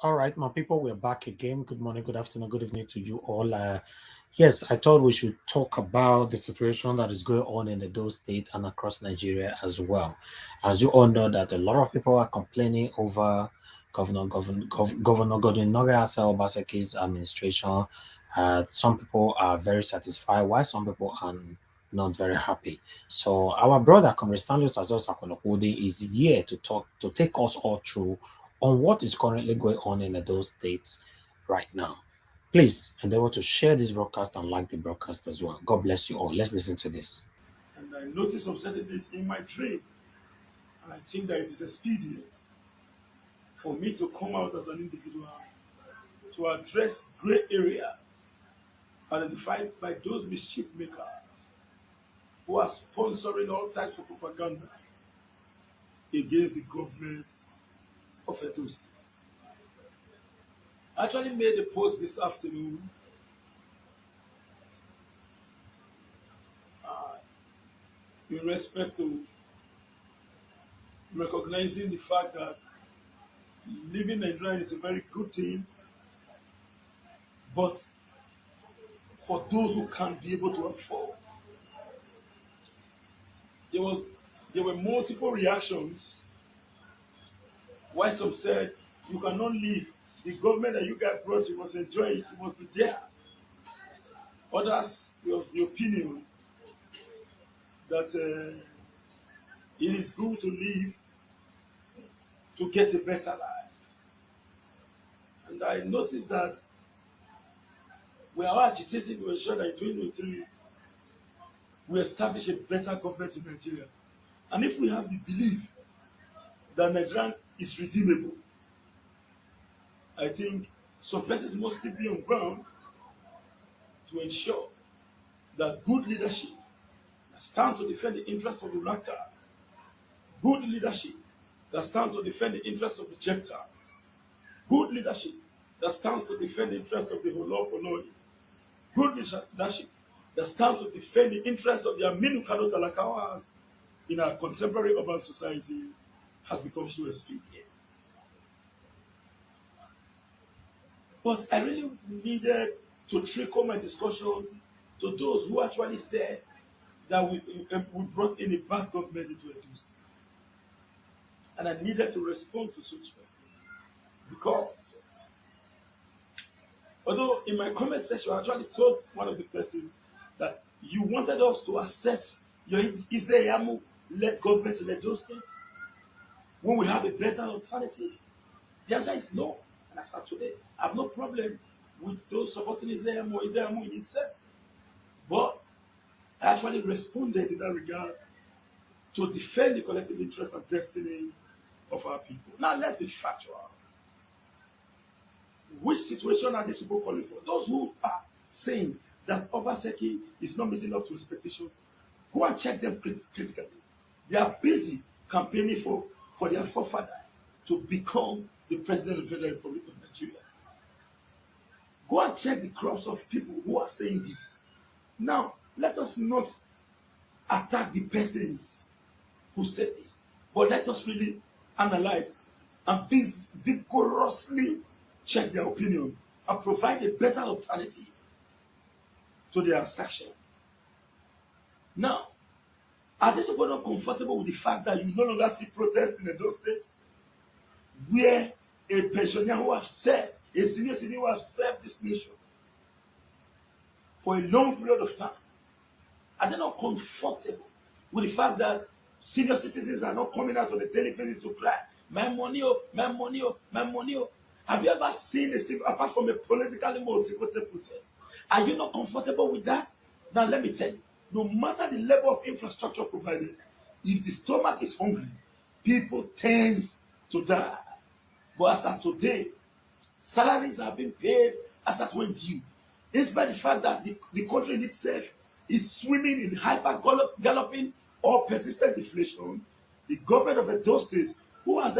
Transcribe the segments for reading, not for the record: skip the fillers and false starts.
All right, my people, we're back again. Good morning, good afternoon, good evening to you all. Yes, I thought we should talk about the situation that is going on in Edo State and across Nigeria as well. As you all know, that a lot of people are complaining over Governor Godwin Obaseki's administration. Some people are very satisfied, while some people are not very happy. So our brother, Comrade Stanley Sakonokode, is here to take us all through on what is currently going on in those states right now. Please endeavor to share this broadcast and like the broadcast as well. God bless you all. Let's listen to this. And I noticed some certain things in my dream, and I think that it is expedient for me to come out as an individual to address gray areas identified by those mischief makers who are sponsoring all types of propaganda against the government of Edo State. I actually made a post this afternoon in respect to recognizing the fact that living Nigeria is a very good thing, but for those who can't be able to afford. There were multiple reactions. Why some said, you cannot leave. The government that you guys brought, you must enjoy it, you must be there. Others, there was the opinion that it is good to leave to get a better life. And I noticed that we are agitating to ensure that in 2023 we establish a better government in Nigeria. And if we have the belief that Nigeria is redeemable, I think some places must still be on ground to ensure that good leadership that stands to defend the interests of the Rakta, good leadership that stands to defend the interests of the Gentiles, good leadership that stands to defend the interests of the Holo, good leadership that stands to defend the interests of the Aminu Kano Talakawas in our contemporary urban society has become so expedient. But I really needed to trickle my discussion to those who actually said that we brought in a bad government into Edo State. And I needed to respond to such persons. Because, although in my comment section, I actually told one of the persons that you wanted us to accept your Iseyamu-led government in Edo State when we have a better alternative. The answer is no. And as of today, I have no problem with those supporting Iseyamu in itself. But I actually responded in that regard to defend the collective interest and destiny of our people. Now let's be factual. Which situation are these people calling for? Those who are saying that Obaseki is not meeting up to expectation, go and check them critically. They are busy campaigning for their forefather to become the president of the Federal Republic of Nigeria. Go and check the crops of people who are saying this. Now, let us not attack the persons who said this, but let us really analyze and vigorously check their opinion and provide a better alternative to their assertion. Now, are these people not comfortable with the fact that you no longer see protests in those states where a pensioner who has served, a senior citizen who has served this nation for a long period of time, are they not comfortable with the fact that senior citizens are not coming out on a daily basis to cry, my money, oh, my money, oh, my money, oh? Have you ever seen a single, apart from a politically motivated protest? Are you not comfortable with that? Now let me tell you, no matter the level of infrastructure provided, if the stomach is hungry, people tend to die. But as of today, salaries are being paid as at when due. Despite the fact that the country in itself is swimming in hyper-galloping or persistent inflation, the government of Edo State, who has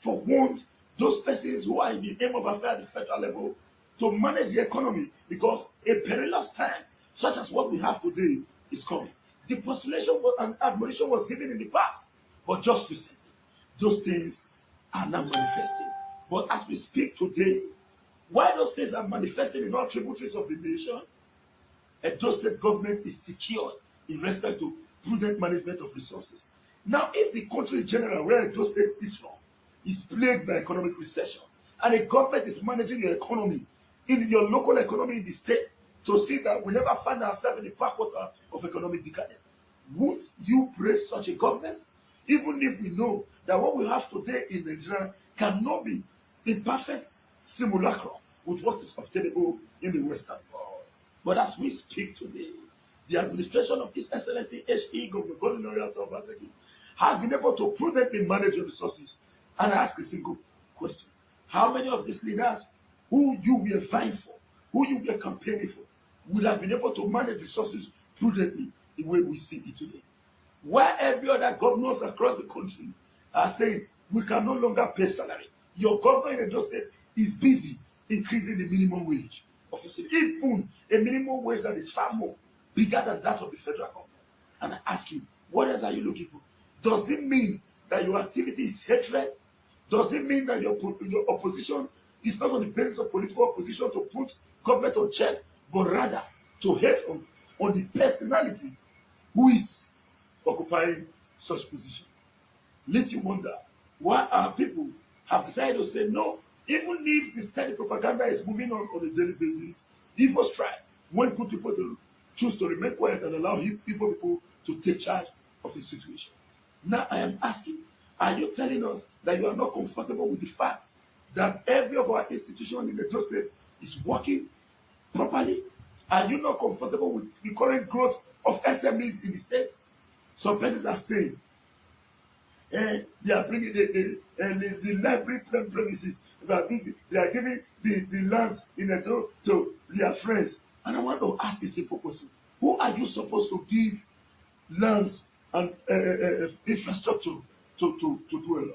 forewarned those persons who are in the aim of affairs at the federal level to manage the economy, because a perilous time, such as what we have today, is coming. The postulation and admonition was given in the past, but just recently, those things are now manifesting. But as we speak today, while those states are manifesting in all tributaries of the nation, Edo State government is secured in respect to prudent management of resources. Now, if the country in general, where Edo State is from, is plagued by economic recession, and a government is managing your economy, in your local economy in the state, to see that we never find ourselves in the backwater of economic decadence, won't you praise such a government? Even if we know that what we have today in Nigeria cannot be in perfect simulacrum with what is obtainable in the Western world. But as we speak today, the administration of His Excellency H.E. Gov Obaseki has been able to prudently manage your resources. And I ask a single question. How many of these leaders who you were vying for, who you were campaigning for, would have been able to manage resources prudently the way we see it today? Where every other governors across the country are saying, we can no longer pay salary. Your governor in Edo State is busy increasing the minimum wage of your city, even a minimum wage that is far more bigger than that of the federal government. And I ask you, what else are you looking for? Does it mean that your activity is hatred? Does it mean that your opposition is not on the basis of political opposition to put government on check, but rather to hate on the personality who is occupying such position? Let you wonder why our people have decided to say no, even if the steady propaganda is moving on a daily basis, evil strike when good people to choose to remain quiet and allow evil people to take charge of the situation. Now I am asking, are you telling us that you are not comfortable with the fact that every of our institutions in the Edo State is working properly? Are you not comfortable with the current growth of SMEs in the state? Some persons are saying they are bringing the library premises, they are giving the lands in Edo to their friends. And I want to ask a simple question. Who are you supposed to give lands and infrastructure to dwell on?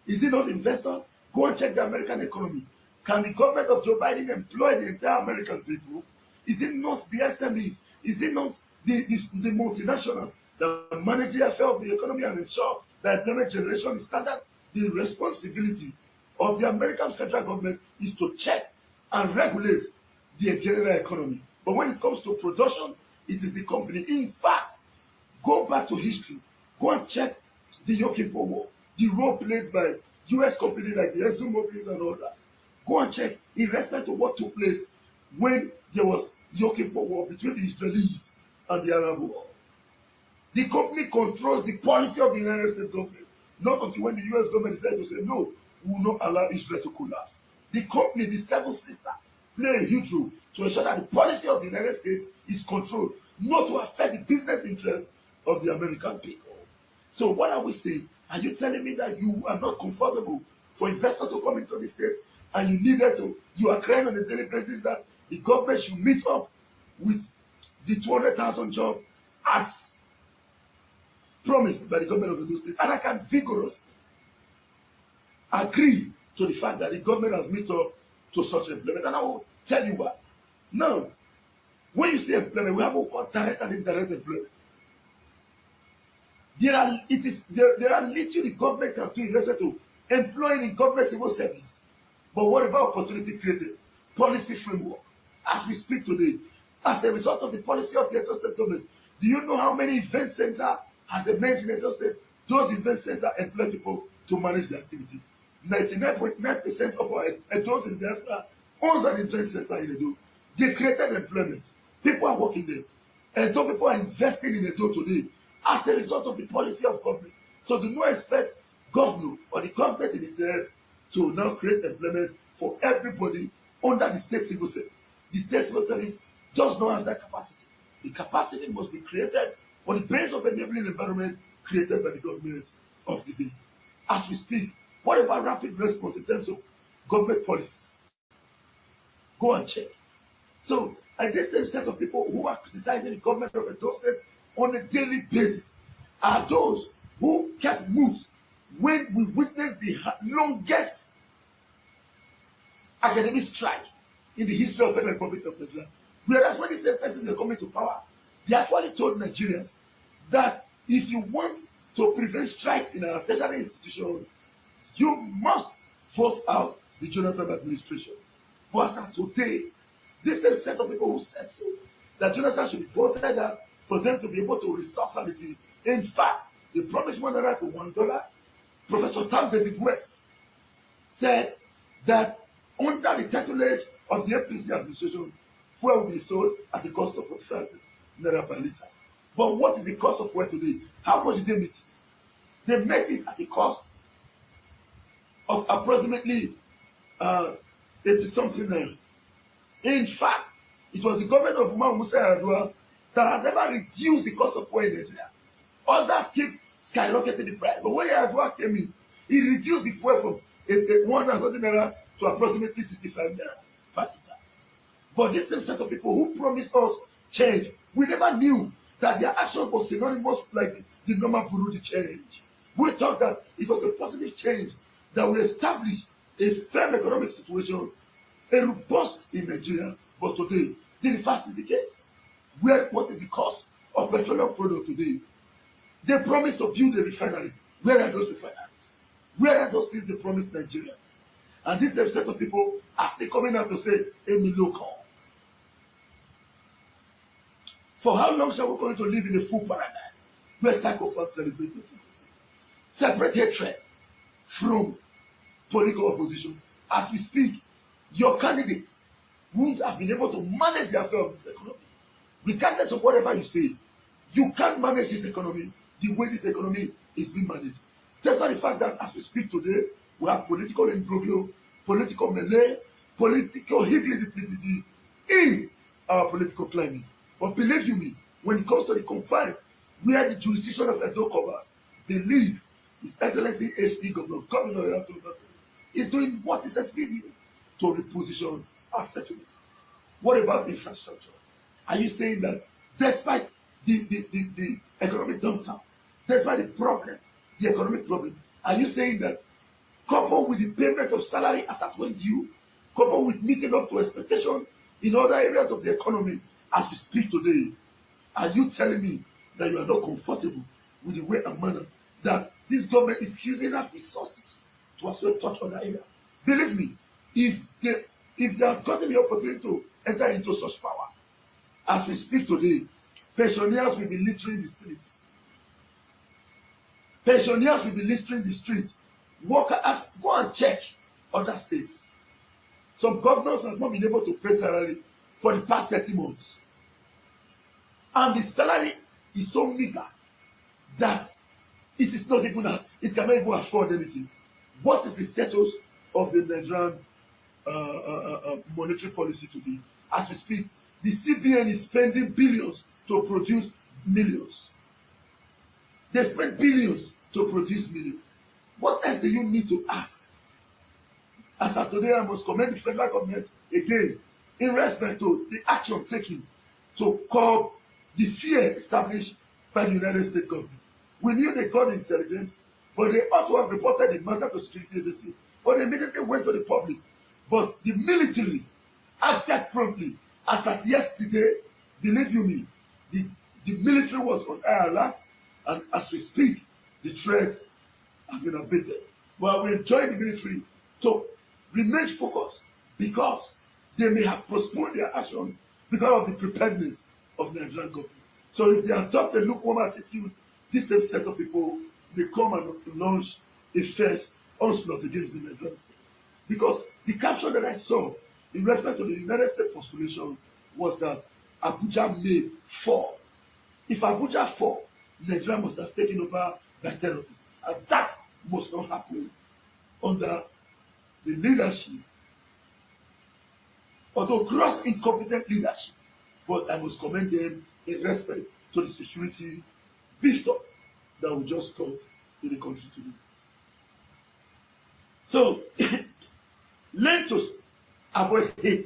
Is it not investors? Go and check the American economy. Can the government of Joe Biden employ the entire American people? Is it not the SMEs? Is it not the multinational that manage the affair of the economy and ensure that employment generation is standard? The responsibility of the American federal government is to check and regulate the general economy. But when it comes to production, it is the company. In fact, go back to history. Go and check the Yom War, the role played by U.S. companies like the ExxonMobil and others. Go and check in respect to what took place when there was Yom War between the Israelis and the Arab world. The company controls the policy of the United States government, not until when the U.S. government decided to say, no, we will not allow Israel to collapse. The company, the Seven Sisters, play a huge role to ensure that the policy of the United States is controlled, not to affect the business interests of the American people. So what are we saying? Are you telling me that you are not comfortable for investors to come into the States and you are crying on a daily basis that the government should meet up with the 200,000 jobs as promised by the government of Edo State? And I can vigorously agree to the fact that the government has met up to such employment. And I will tell you why. Now, when you say employment, we have what we call direct and indirect employment. There are little the government can do in respect to employing in government civil service. But what about opportunity created? Policy framework. As we speak today, as a result of the policy of the Edo State government, do you know how many event centers has emerged in Edo State? Those event centers employ people to manage the activity. 99.9% of our Edos in Diaspora owns an event center in Edo. They created employment. People are working there. Edo people are investing in Edo today as a result of the policy of government. So do not expect government or the government in itself to now create employment for everybody under the state civil service. The state civil service does not have that capacity. The capacity must be created on the basis of enabling environment created by the government of the day. As we speak, what about rapid response in terms of government policies? Go and check. So, and this same set of people who are criticizing the government of Edo State on a daily basis are those who kept mute when we witnessed the longest academic strike in the history of the Republic of Nigeria. Whereas when the same person were coming to power, they actually told Nigerians that if you want to prevent strikes in our tertiary institutions, you must vote out the Jonathan administration. But as of today, this same set of people who said so, that Jonathan should be voted out for them to be able to restore sanity. In fact, they promised $1 to $1. Professor Tom David West said that under the tutelage of the APC administration, fuel will be sold at the cost of 45 naira per litre. But what is the cost of fuel today? How much did they meet it? They met it at the cost of approximately 80-something naira. In fact, it was the government of Umar Musa Yar'Adua that has ever reduced the cost of fuel in Nigeria. Others keep skyrocketing the price. But when Yar'Adua came in, he reduced the fuel from 100 something naira to approximately 65 naira per litre. But this same set of people who promised us change, we never knew that their action was synonymous like the normal Burundi change. We thought that it was a positive change that will establish a firm economic situation, a robust in Nigeria. But today, the reverse is the case. What is the cost of petroleum product today? They promised to build a refinery. Where are those refineries? Where are those things they promised Nigerians? And this same set of people are still coming out to say, Amy local. For how long shall we continue to live in a full paradise where psychopaths celebrate democracy? Separate hatred from political opposition. As we speak, your candidates won't have been able to manage the affair of this economy. Regardless of whatever you say, you can't manage this economy the way this economy is being managed. Despite the fact that as we speak today, we have political imbroglio, political melee, political higgledy-piggledy in our political climate. But believe you me, when it comes to the confine, where the jurisdiction of Edo covers, believe His Excellency H.E. Governor Edo State is doing what is expedient to reposition our settlement. What about infrastructure? Are you saying that despite the economic downturn, despite the economic problem, are you saying that coupled with the payment of salary as at when due, coupled with meeting up to expectation in other areas of the economy as we speak today, are you telling me that you are not comfortable with the way and manner that this government is using up resources to also touch other areas? Believe me, if they have gotten the opportunity to enter into such power, as we speak today, pensioners will be littering the streets. Pensioners will be littering the streets. Workers, go and check other states. Some governors have not been able to pay salary for the past 30 months. And the salary is so meager that it cannot even afford anything. What is the status of the Nigerian monetary policy today? As we speak, the CBN is spending billions to produce millions. They spend billions to produce millions. What else do you need to ask? As of today, I must commend the federal government again in respect to the action taken to curb the fear established by the United States government. We knew they got intelligence, but they ought to have reported the matter to security agency, but they immediately went to the public. But the military acted promptly. As at yesterday, believe you me, the military was on high alert, and as we speak, the threat has been abated. But we enjoy the military to remain focused because they may have postponed their action because of the preparedness of the Nigerian government. So if they adopt a lukewarm attitude, this same set of people may come and launch a first onslaught against the Nigerian state. Because the caption that I saw in respect to the United States postulation was that Abuja may fall. If Abuja fall, Nigeria must have taken over by terrorists. And that must not happen under the leadership, although gross incompetent leadership. But I must commend them in respect to the security beefed up that we just got in the country today. So, learn to avoid hate.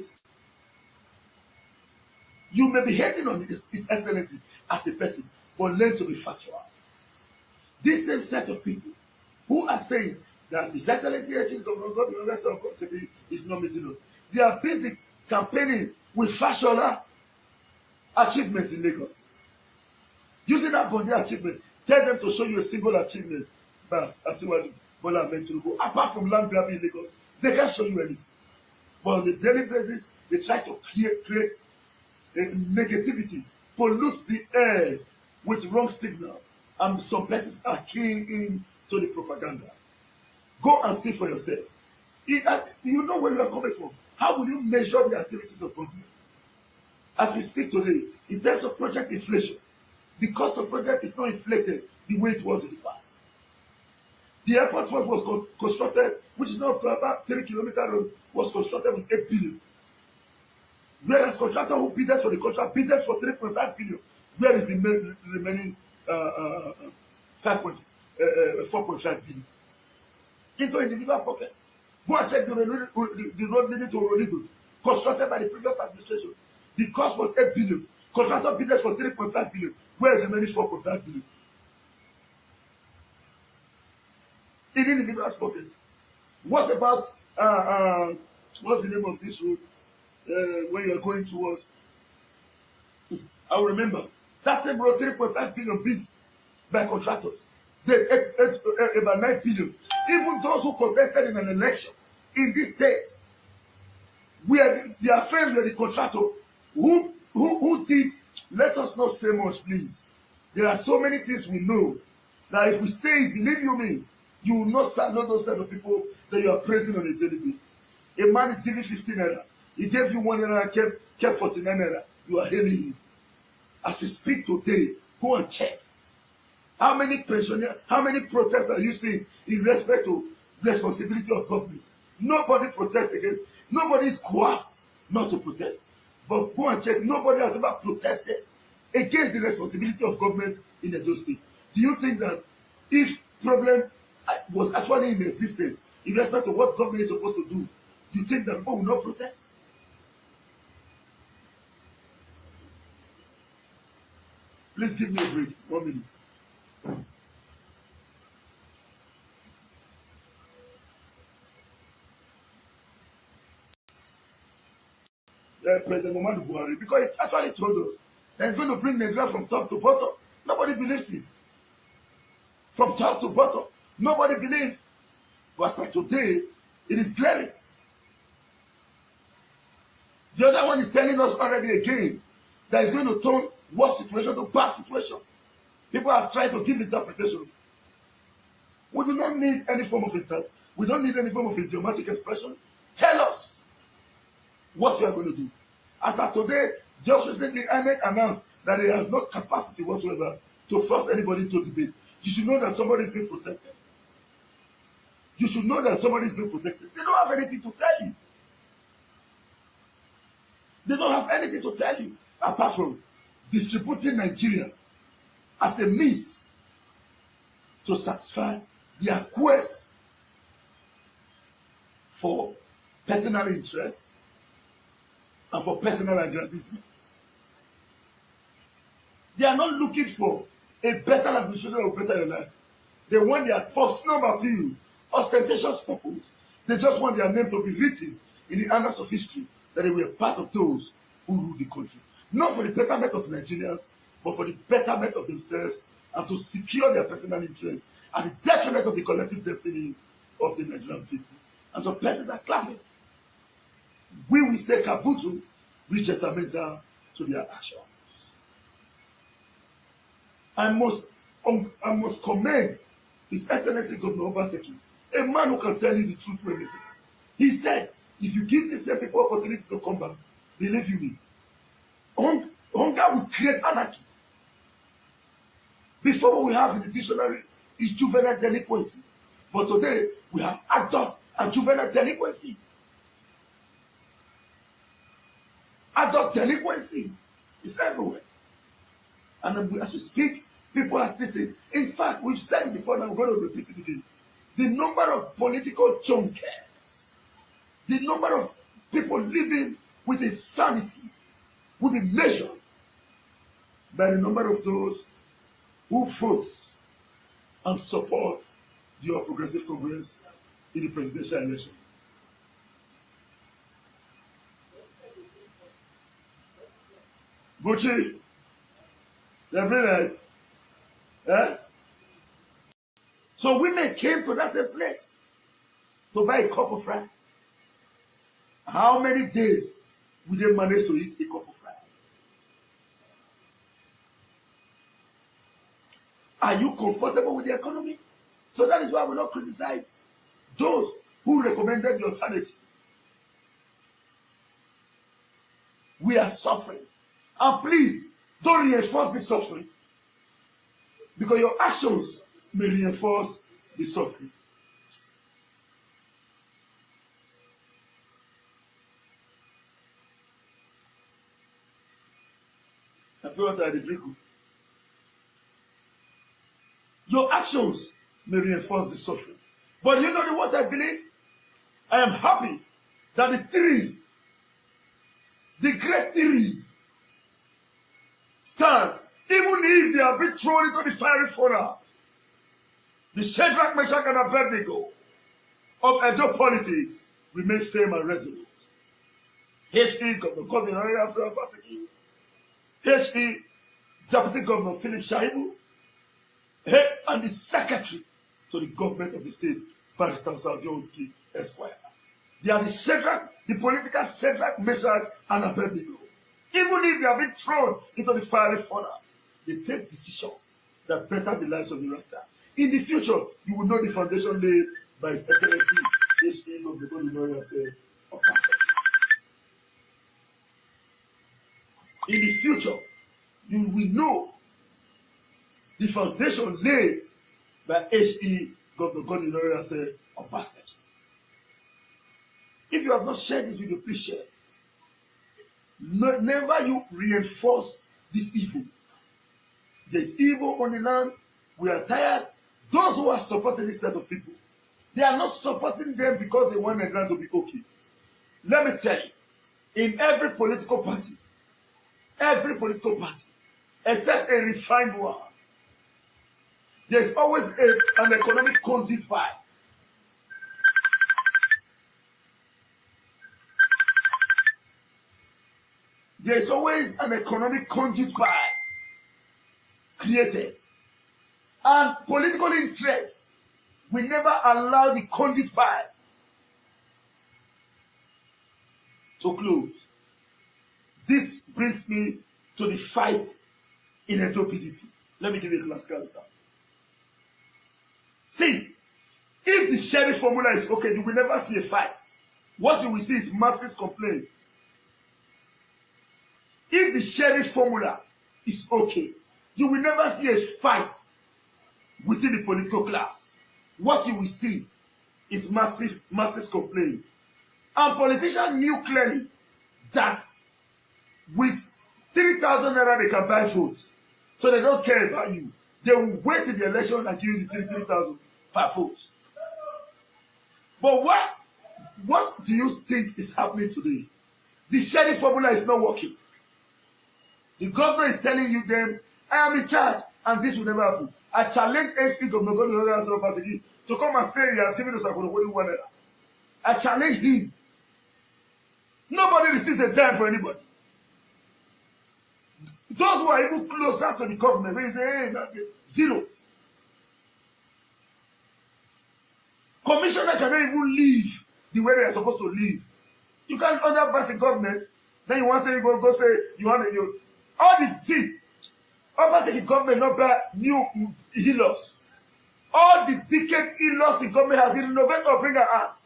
You may be hating on His Excellency as a person, but learn to be factual. This same set of people who are saying that His Excellency Gov Obaseki is not meeting up, they are busy campaigning with factual achievements in Lagos State. Using that body achievement, tell them to show you a single achievement by Asiwaju Bola Ahmed Tinubu, apart from land grabbing in Lagos. They can't show you anything. But on a daily basis, they try to create negativity, pollute the air with wrong signal, and some persons are keying in to the propaganda. Go and see for yourself. You know where you are coming from. How will you measure the activities of government? As we speak today, in terms of project inflation, the cost of project is not inflated the way it was in the past. The airport road was constructed, which is now about 3-kilometer road, was constructed with 8 billion. Whereas contractor who bidded for the contract bidded for 3.5 billion. Where is the remaining 4.5 billion? Into individual pockets. Go and check the road leading to Oronigo, constructed by the previous administration. The cost was 8 billion. Contractor bidded for 3.5 billion. Where is the remaining 4.5 billion? In individual's pocket. What about what's the name of this road when you are going towards? I will remember that same road, 3.5 billion bid by contractors. Then about 9 billion. Even those who contested in an election in this state, their friends were the contractor who did. Let us not say much, please. There are so many things we know that if we say it, believe you me, you will not know those set of people that you are praising on a daily basis. A man is giving 15 naira. He gave you 1 naira, kept 49 naira. You are hailing him. As we speak today, go and check. How many pensioners, how many protests are you seeing in respect to responsibility of government? Nobody protests again. Nobody is coerced not to protest. But go and check. Nobody has ever protested against the responsibility of government in Edo State. Do you think that if problem was actually in existence in respect to what government is supposed to do, do you think that people will not protest? Please give me a break. 1 minute. President Muhammadu Buhari, because it actually told us that it's going to bring Nigeria from top to bottom. Nobody believes it. From top to bottom, nobody believes. But as of today, it is glaring. The other one is telling us already again that it's going to turn worse situation to bad situation. People are trying to give interpretation. We do not need any form of interpretation. We don't need any form of idiomatic expression. Tell us what you are going to do. As of today, just recently, INEC announced that they have no capacity whatsoever to force anybody to debate. You should know that somebody is being protected. You should know that somebody is being protected. They don't have anything to tell you. They don't have anything to tell you apart from distributing Nigeria as a means to satisfy their quest for personal interest and for personal aggrandizement. They are not looking for a better administration or better life. They want their first number appeal, ostentatious purpose. They just want their name to be written in the annals of history that they were part of those who ruled the country. Not for the betterment of Nigerians, but for the betterment of themselves and to secure their personal interests at the detriment of the collective destiny of the Nigerian people. And so persons are clapping. We will say kabutu, rejetamenta to their actions. I must commend His Excellency Gov Obaseki, a man who can tell you the truth when necessary. He said, if you give these same people opportunity to come back, believe you me, hunger will create anarchy. Before what we have in the dictionary is juvenile delinquency. But today, we have adult and juvenile delinquency. Adult delinquency is everywhere. And as we speak, people are still saying, in fact, we've said it before, and we're going to repeat it again. The number of political junkets, the number of people living with insanity will be measured by the number of those who vote and support the All Progressive Congress in the presidential election. Gucci, they're brilliant. Eh? So women came to that same place to buy a cup of rice. How many days will they manage to eat a cup of rice? Are you comfortable with the economy? So that is why we not criticize those who recommended the alternative. We are suffering. And please, don't reinforce the suffering. Because your actions may reinforce the suffering. Your actions may reinforce the suffering. But you know what I believe? I am happy that the great three, stands, even if they are being thrown into the fiery furnace. The Shadrach, Meshach, and Abednego of Edo politics remain firm and resolute. H.E. Governor Edo State, H.E. Deputy Governor Philip Shaibu, and the Secretary to the government of the state, Barrister Sadio Esquire. They are the political Shadrach, Meshach, and Abednego. Even if they have been thrown into the fiery furnace, they take decisions that better the lives of the rector. In the future, you will know the foundation laid by His Excellency H.E. of the Gov Obaseki. In the future, you will know the foundation laid by H.E. Gov Obaseki. If you have not shared this video, please share. Never you reinforce this evil. There is evil on the land. We are tired. Those who are supporting this set of people, they are not supporting them because they want the land to be okay. Let me tell you, in every political party, except a refined one, there's always an economic conduit by. There is always an economic conduit by created. And political interest will never allow the conduit by to close. This brings me to the fight in Edo PDP. Let me give you a classical example. See, if the sheriff formula is okay, you will never see a fight. What you will see is masses complain. If the sheriff formula is okay, you will never see a fight within the political class. What you will see is masses complain. And politicians knew clearly that with 3,000 naira they can buy votes. So they don't care about you. They will wait till the election and give you the 3,000 per vote. But what do you think is happening today? The sheriff formula is not working. The governor is telling you them, I am in charge, and this will never happen. I challenge HP Governor Gov Obaseki to come and say he has given us a $1. I challenge him. Nobody receives a dime for anybody. Those who are even closer to the government, they say, hey, zero. Commissioner cannot even leave the way they are supposed to leave. You can't underpass the government, then you want to go say, you want to, all the thing. Obaseki government not buy new healers. All the ticket healers in government has innovated or bring out.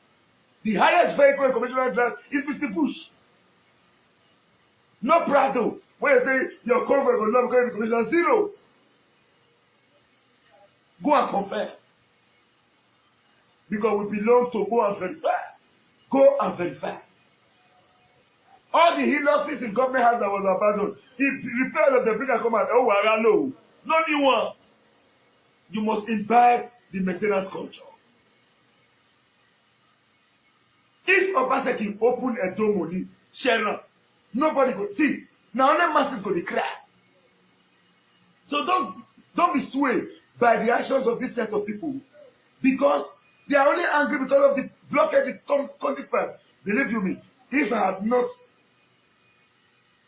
The highest vehicle in commissioner class is Mr. Bush. No Prado. When you say your convoy will not become commissioner, zero. Go and confirm. Because we belong to go and verify. Go and verify. All the healers in government house that was abandoned, he repaired of the bring and come out. Oh, I know. No new one. You must imbibe the maintenance culture. If Obaseki open a door money, share, nobody go see. Now only masses go declare. So don't be swayed by the actions of this set of people, because they are only angry because of the blockade, the conduct pipe. Believe you me, if I had not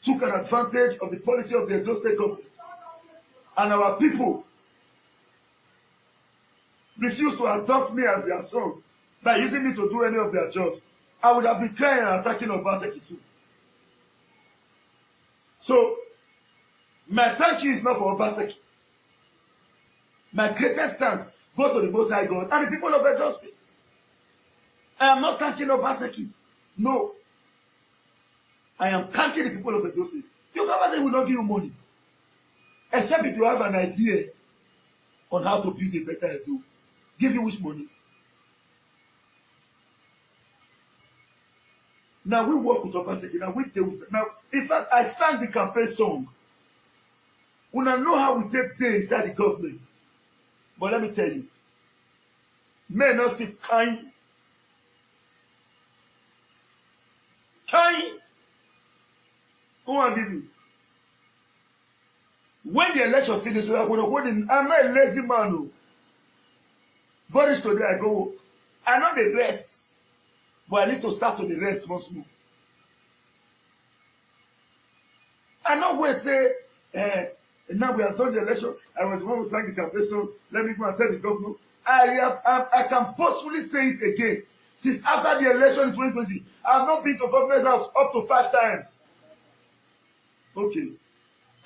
took an advantage of the policy of the Edo State government, and our people refused to adopt me as their son by using me to do any of their jobs, I would have been crying and attacking Obaseki too. So, my thank you is not for Obaseki. My greatest thanks go to the Most High God and the people of Edo State. I am not thanking Obaseki. No. I am thanking the people of Edo State. Your government will not give you money. Except if you have an idea on how to build a better Edo. Give you which money? Now we work with Obaseki. Now we deal with. Now, in fact, I sang the campaign song. When I know how we take day inside the government. But let me tell you, men not see kind. Who will give you? When the election finishes, I'm not a lazy man. No. God is today, I go. I know the rest, but I need to start to the rest once more. I know where say, now we have done the election. I was the one who sang the campaign song. Let me go and tell the governor. I can possibly say it again. Since after the election in 2020, I have not been to government house up to 5 times. Okay.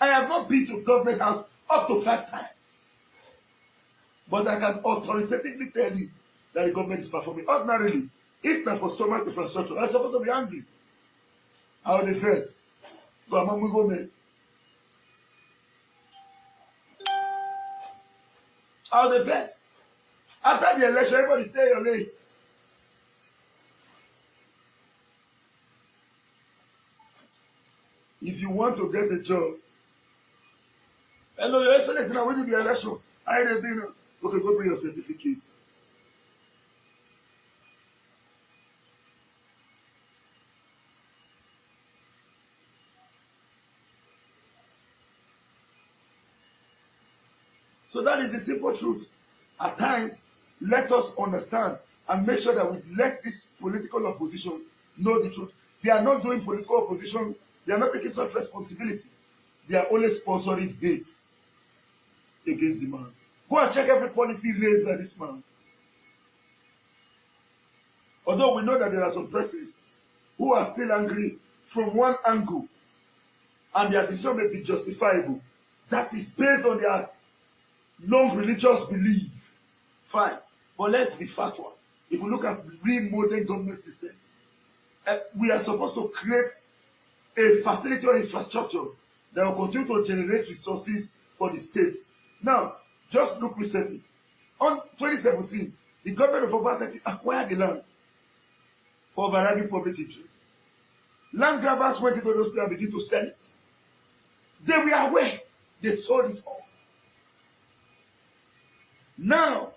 I have not been to government house up to 5 times. But I can authoritatively tell you that the government is performing. Ordinarily, if not for stomach infrastructure, I'm supposed to be angry. I will defense. So I'm going to go there. I will defense. After the election, everybody stay your lane. If you want to get the job, hello, your excellency, now we do the election. I ain't been. Okay, go bring your certificate. So that is the simple truth. At times, let us understand and make sure that we let this political opposition know the truth. They are not doing political opposition. They are not taking such responsibility. They are only sponsoring hate against the man. Go and check every policy raised by this man. Although we know that there are some persons who are still angry from one angle and their decision may be justifiable. That is based on their long religious belief. Fine. But let's be factual. If we look at the real modern government system, we are supposed to create a facility or infrastructure that will continue to generate resources for the state. Now, just look recently. On 2017, the government of Obaseki acquired the land for overriding public interest. Land grabbers went into those places and began to sell it. They were aware. They sold it all. Now,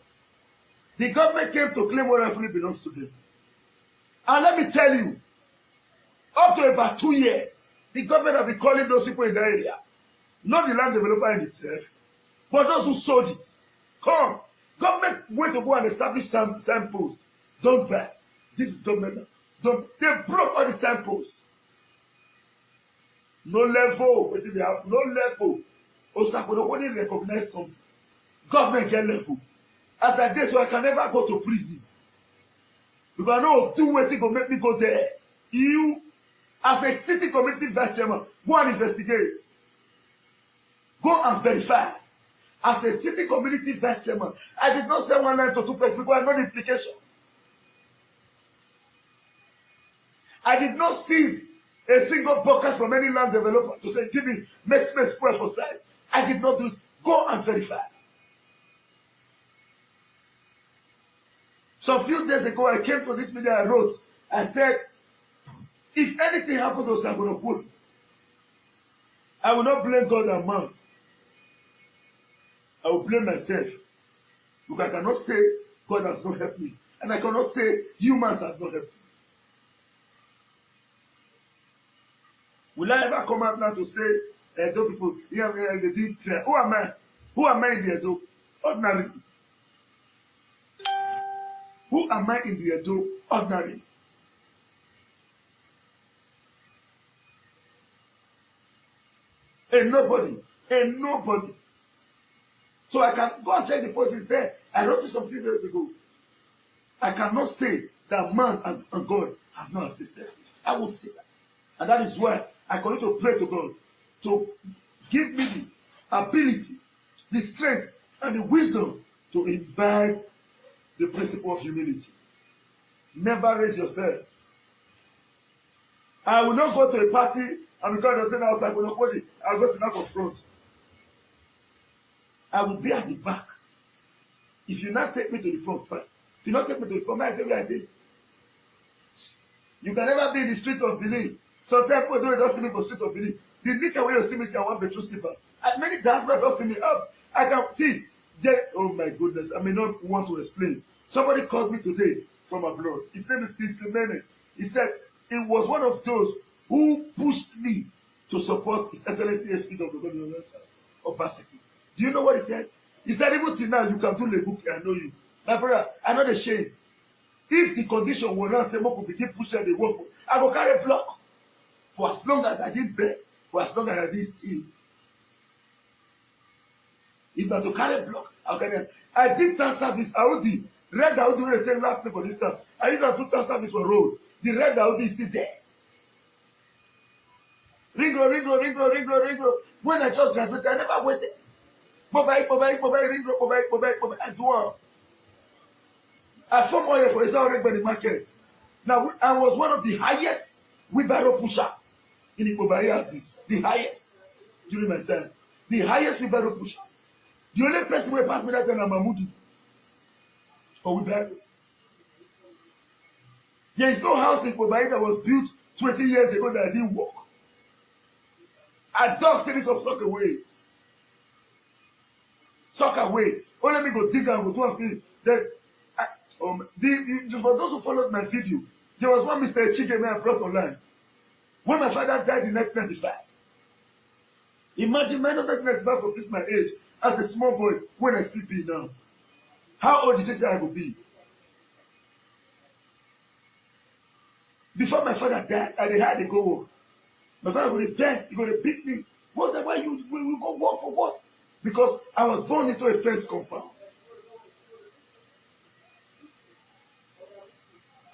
the government came to claim what rightfully belongs to them. And let me tell you, up to about 2 years, the government have been calling those people in the area, not the land developer in itself, but those who sold it. Come, government went to go and establish some signposts. Don't buy. This is government. Don't. They broke all the signposts. No level. What did they have? No level. Osako only recognize something. Government get level. As I did, so I can never go to prison. If I know do what go make me go there. You, as a city community vice chairman, go and investigate. Go and verify. As a city community vice chairman, I did not say 1 line to 2 persons because I know the implication. I did not seize a single bucket from any land developer to say, give me, make space square for size. I did not do it. Go and verify. Some few days ago, I came to this media, I wrote, I said, if anything happens to Sangonopoly, I will not blame God and man. I will blame myself. Because I cannot say God has not helped me. And I cannot say humans have not helped me. Will I ever come out now to say, Edo people, they didn't try. Who am I? Who am I in the Edo? Ordinary. Who am I in the Edo? Ordinary. A nobody. A nobody. So I can go and check the posts there. I wrote it some few days ago. I cannot say that man and God has not assisted. I will say that. And that is why I continue to pray to God to give me the ability, the strength, and the wisdom to imbibe the principle of humility. Never raise yourself. I will not go to a party and because they're saying outside, I'll go sit down for front. I will be at the back. If you not take me to the front, fine. If you not take me to the front, I tell you I did. You can never be in the street of Benin. Sometimes people don't see me for the street of Benin. The nickel way you see me say I want bedroom sleeper. And many diaspora don't see me up. I can see. Oh my goodness, I may not want to explain. Somebody called me today from abroad. His name is Kingsley Mene. He said it was one of those who pushed me to support His Excellency Edo Obaseki. Do you know what he said? He said, even till now, you can do the book, I know you. My brother, I'm not ashamed. If the condition will not say, Moko begin pushing the work, I will carry a block. For as long as I didn't beg, for as long as I didn't steal. If I to carry a block, I'll carry it. I did town service, Audi. Red Audi, when they tell last for this stuff. I used to do town service for road. The red Audi is still there. Ring road. When I just graduated, I never waited. Mobile, ring road, I do all. I formed oil for Israel by the market. Now, I was one of the highest wheelbarrow pusher in the Kobayazis. The highest during my time. The highest wheelbarrow pusher. The only person who passed me that time was Mahmoud for wheelbarrow. There is no house in Kobayi that was built 20 years ago that I didn't walk. I dug series of soccer ways. Soccer way. Oh, let me go dig and go do a thing. Then, for those who followed my video, there was one Mr. Chigeme I brought online. When my father died in 1995. Imagine my 1995 for this my age as a small boy when I still be now. How old did you say I would be? Before my father died, I had to go work. My father would invest, he would beat me. What? Why you will go work for what? Because I was born into a fence compound.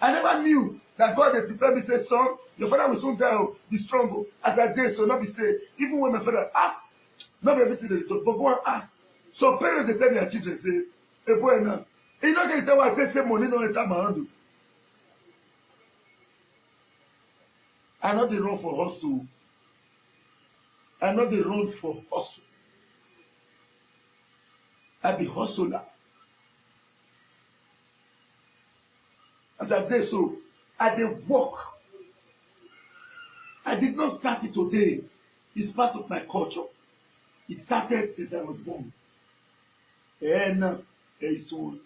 I never knew that God had prepared me, say, son, your father will soon die, be strong. As I did, so not be saved. Even when my father asked, not be everything they talk, but go and ask. Some parents, they tell their children, say, hey, boy, now, you don't get what I say, money, no, time I handle. I know they run for hustle. I know they run for hustle. I be hustler. As I did so, I did work. I did not start it today. It's part of my culture. It started since I was born. And it's on.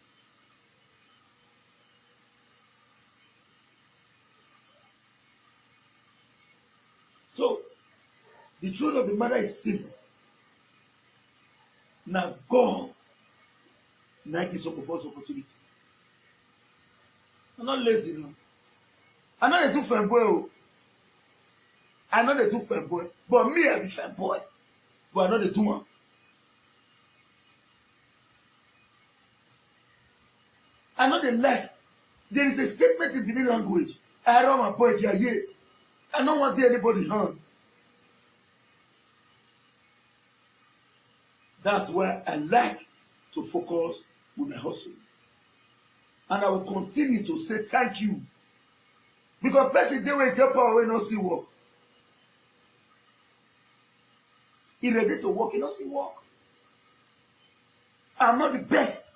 So, the truth of the matter is simple. Now, God, now gives us the opportunity. I'm not lazy now. I know they do fanboy. I know they do fanboy. But me, I be fanboy. But I know they do one. I know they like. There is a statement in the language. I don't want my boy here. I don't want to anybody harm. That's why I like to focus on my hustle. And I will continue to say thank you. Because person they will get power when not see work. He ready to work, he not see work. I'm not the best.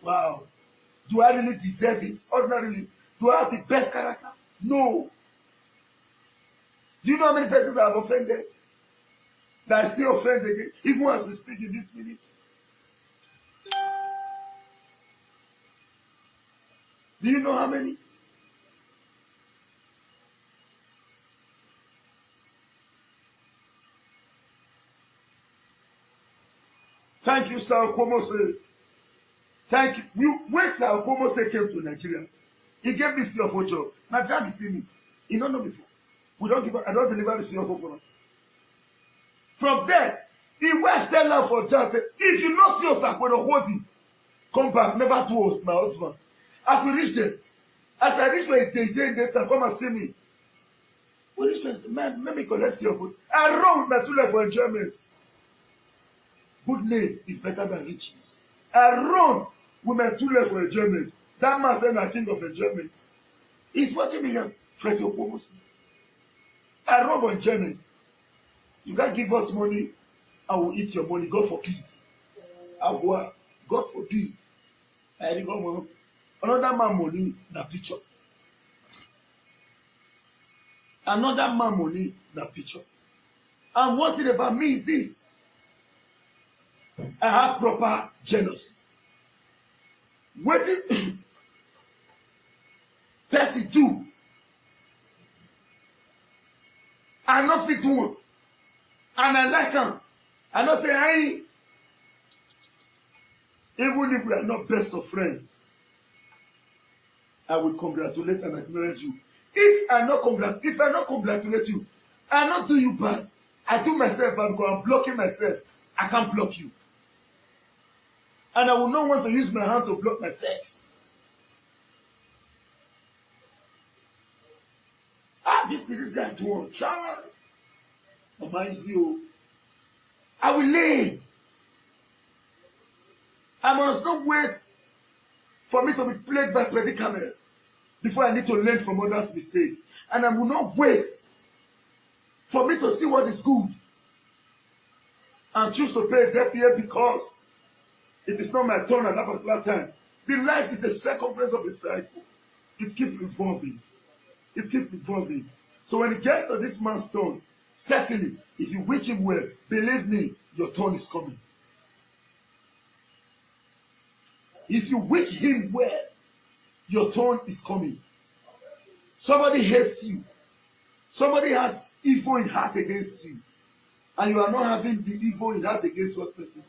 Wow. Do I really deserve it? Ordinarily, do I have the best character? No. Do you know how many persons I have offended? That I still offend again, even as we speak in this minute. Do you know how many? Thank you, Sir Kwomose. Thank you. When Sir Kwomose came to Nigeria, he gave me CFO job. Now, Jack see me. He don't know before. We don't give. I don't deliver the CFO for him. From there, the wife tell her for Jack, say, if you not see your Sir Kwomose, hold him. come back, never told my husband. As we reach there, as I reach where they say that time, come and see me. We reach there, man, let me collect your food. I run with my two legs for enjoyment. Good name is better than riches. I run with my two legs for enjoyment. That man said I'm king of enjoyment. He's watching me here. Fred Opomosi. I run for enjoyment. You can't give us money, I will eat your money. God forbid. God forbid. I didn't go. Another man money na picture. Another man money na picture. And one thing about me is this. I have proper jealousy. What did person do? I not fit one. And I like him. I not say I even if we are not best of friends, I will congratulate and acknowledge you. If I not congratulate you, I not do you bad. I do myself bad because I'm blocking myself. I can't block you. And I will not want to use my hand to block myself. This guy do on child. I will lay. I must not wait for me to be played by predicament before I need to learn from others' mistakes. And I will not wait for me to see what is good and choose to pay a debt here because it is not my turn at that particular time. The life is a circumference of a cycle. It keeps revolving. It keeps revolving. So when it gets to this man's turn, certainly, if you wish him well, believe me, your turn is coming. If you wish him well, your turn is coming. Somebody hates you. Somebody has evil in heart against you. And you are not having the evil in heart against that person.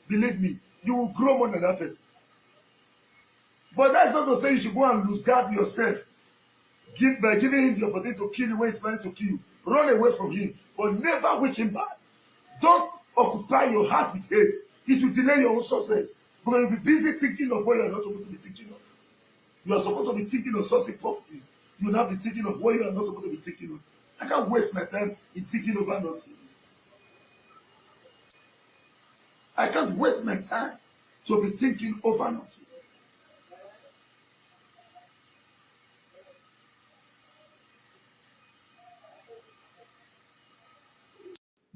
Believe me, you will grow more than that person. But that's not to say you should go and lose guard yourself by giving him the opportunity to kill you when he's planning to kill you. Run away from him, but never wish him bad. Don't occupy your heart with hate. It will delay your own success. Because you'll be busy thinking of what you are not supposed to be thinking of. You are supposed to be thinking of something positive. You will not be thinking of what you are not supposed to be thinking of. I can't waste my time in thinking over nothing. I can't waste my time to be thinking over nothing.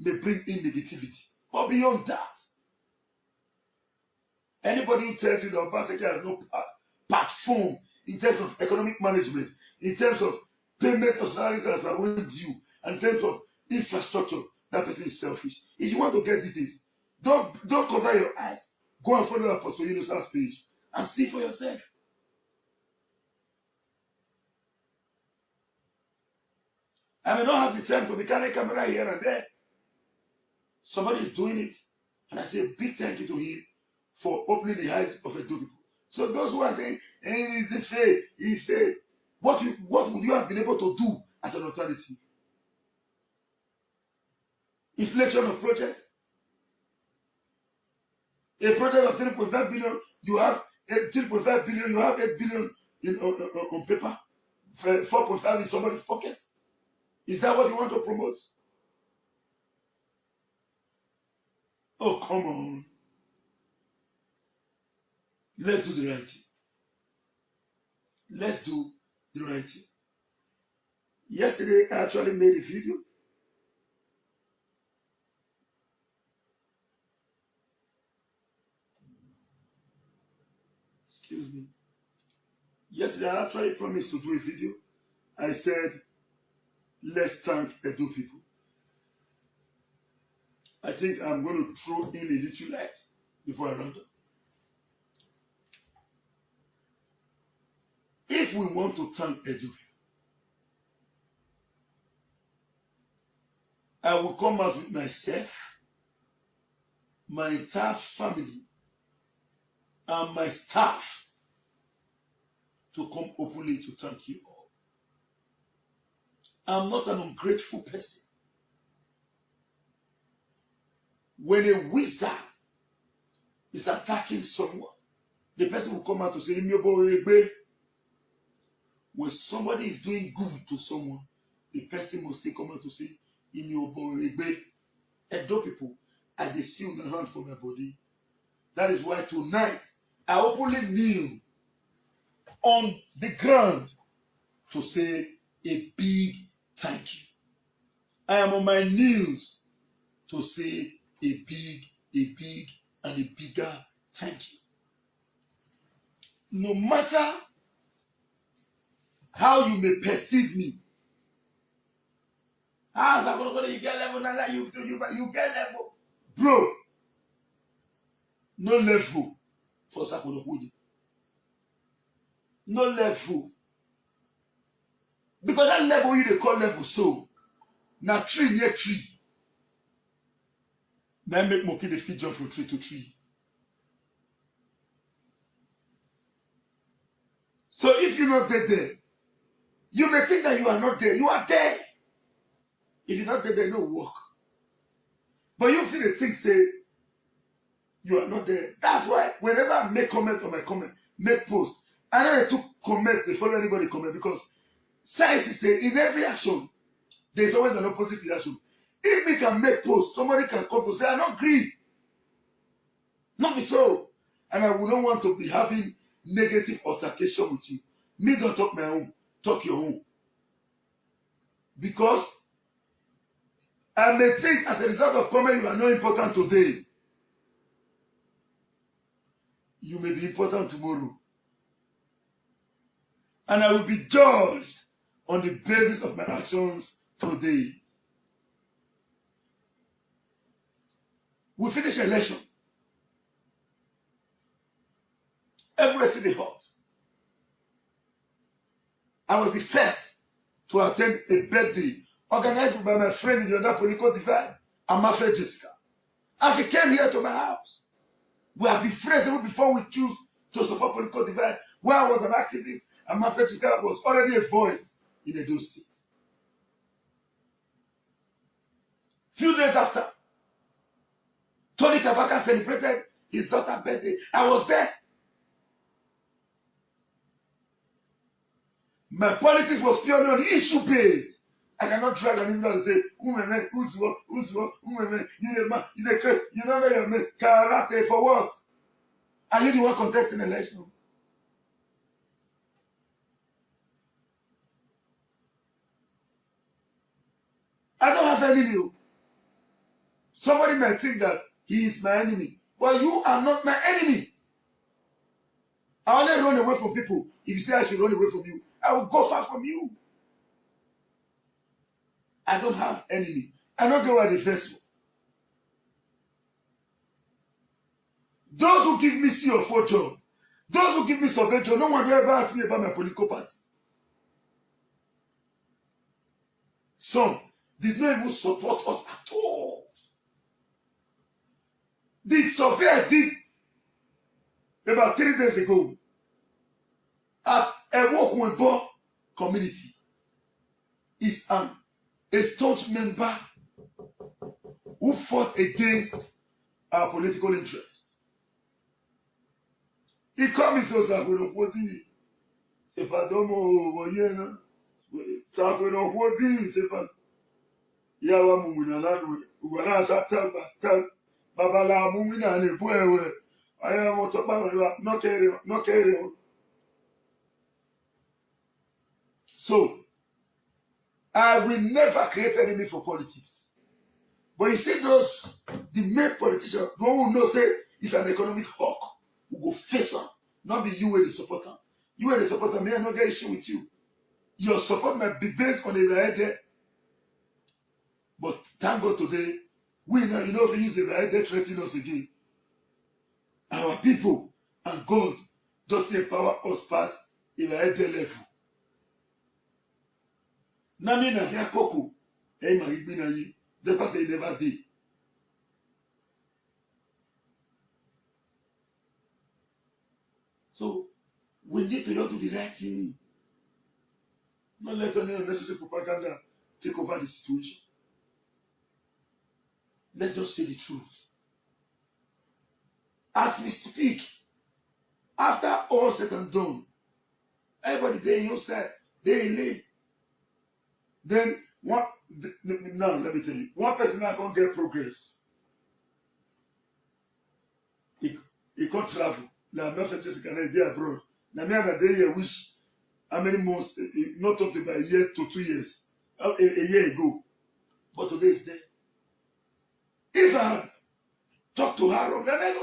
May bring in negativity. But beyond that, anybody who tells you that Obaseki has no platform in terms of economic management, in terms of payment of salaries that are owing due, and in terms of infrastructure, that person is selfish. If you want to get details, don't cover your eyes. Go and follow Apostle Yunusa's page and see for yourself. I may not have the time to be carrying a camera here and there. Somebody is doing it. And I say a big thank you to him for opening the eyes of Edo people. So those who are saying, hey, it's fair, it's fair. What would you have been able to do as an alternative? Inflation of projects. A project of 3.5 billion, you have 3.5 billion, you have 8 billion on paper. 4.5 in somebody's pocket. Is that what you want to promote? Oh, come on. Let's do the right thing. Let's do the right thing. Yesterday, I actually made a video. Excuse me. Yesterday, I actually promised to do a video. I said, let's thank Edo people. I think I'm going to throw in a little light before I round up. If we want to thank Edo people, I will come out with myself, my entire family, and my staff to come openly to thank you all. I'm not an ungrateful person. When a wizard is attacking someone, the person will come out to say, when somebody is doing good to someone, the person must still come out to say, Edo people, I dey see on the hand for my body. That is why tonight I openly kneel on the ground to say a big thank you. I am on my knees to say a big, and a bigger thank you. No matter how you may perceive me, you get level, you get level. Bro, no level for Sakonokudi. No level. Because that level you they call level so. Now tree near tree. Now make monkey the feet jump from tree to tree. So if you're not there, you may think that you are not there. You are there. If you're not there, no work. But you feel the thing say you are not there. That's why whenever I make comment on my comment, make post, and then I took comment, they follow anybody comment, because science is say in every action, there's always an opposite reaction. If we can make post, somebody can come to say, I don't agree. Not be so. And I would not want to be having negative altercation with you. Me don't talk my own, talk your own. Because I may think as a result of comment you are not important today. You may be important tomorrow. And I will be judged on the basis of my actions today. We finish election. Everywhere see the hot. I was the first to attend a birthday organized by my friend in the other political divide, Amafe Jessica. And she came here to my house. We have been friends even before we choose to support political divide. When I was an activist, Amafe Jessica was already a voice in Edo State. Few days after, Tony Kabaka celebrated his daughter's birthday. I was there. My politics was purely on issue based. I cannot drag an even and say, who's what, you the crazy, you know where you're karate for what? Are you the one contesting election? I don't have enemy. Somebody might think that he is my enemy. But you are not my enemy. I only run away from people. If you say I should run away from you, I will go far from you. I don't have enemy. I don't go at the festival. Those who give me C or 4 job, those who give me survey job, no one will ever ask me about my political party. Some did not even support us at all. The survey I did about 3 days ago at Ewokwebo community is a staunch member who fought against our political interests. He comes to Sakonokudi. If I don't know, Sakonokudi, Sepan. Yawa Mumunalanu, Ugana Shata, Babala Mumina, and Puewe. I am not carrying. So, I will never create enemy for politics. But you see those, the main politicians, no one knows say it's an economic hawk. We go face them. Not be you where the supporter. You where the supporter, may I not get issue with you. Your support might be based on a idea. But thank God today, we now, you know, if we use a idea threatening us again. Our people and God doesn't empower us past a idea level. Nami na kia koko, eh marigbi na yi, they pass a never day. So we need to do the right thing. Not let any unnecessary propaganda take over the situation. Let's just say the truth. As we speak, After all said and done, everybody there in your side, they lay. Then now let me tell you, one person now can't get progress. He can't travel. Like my friend Jessica, they abroad. Now me other day I wish how many months, not talking about a year to 2 years, a year ago. But today is there. If I talk to her, then I go,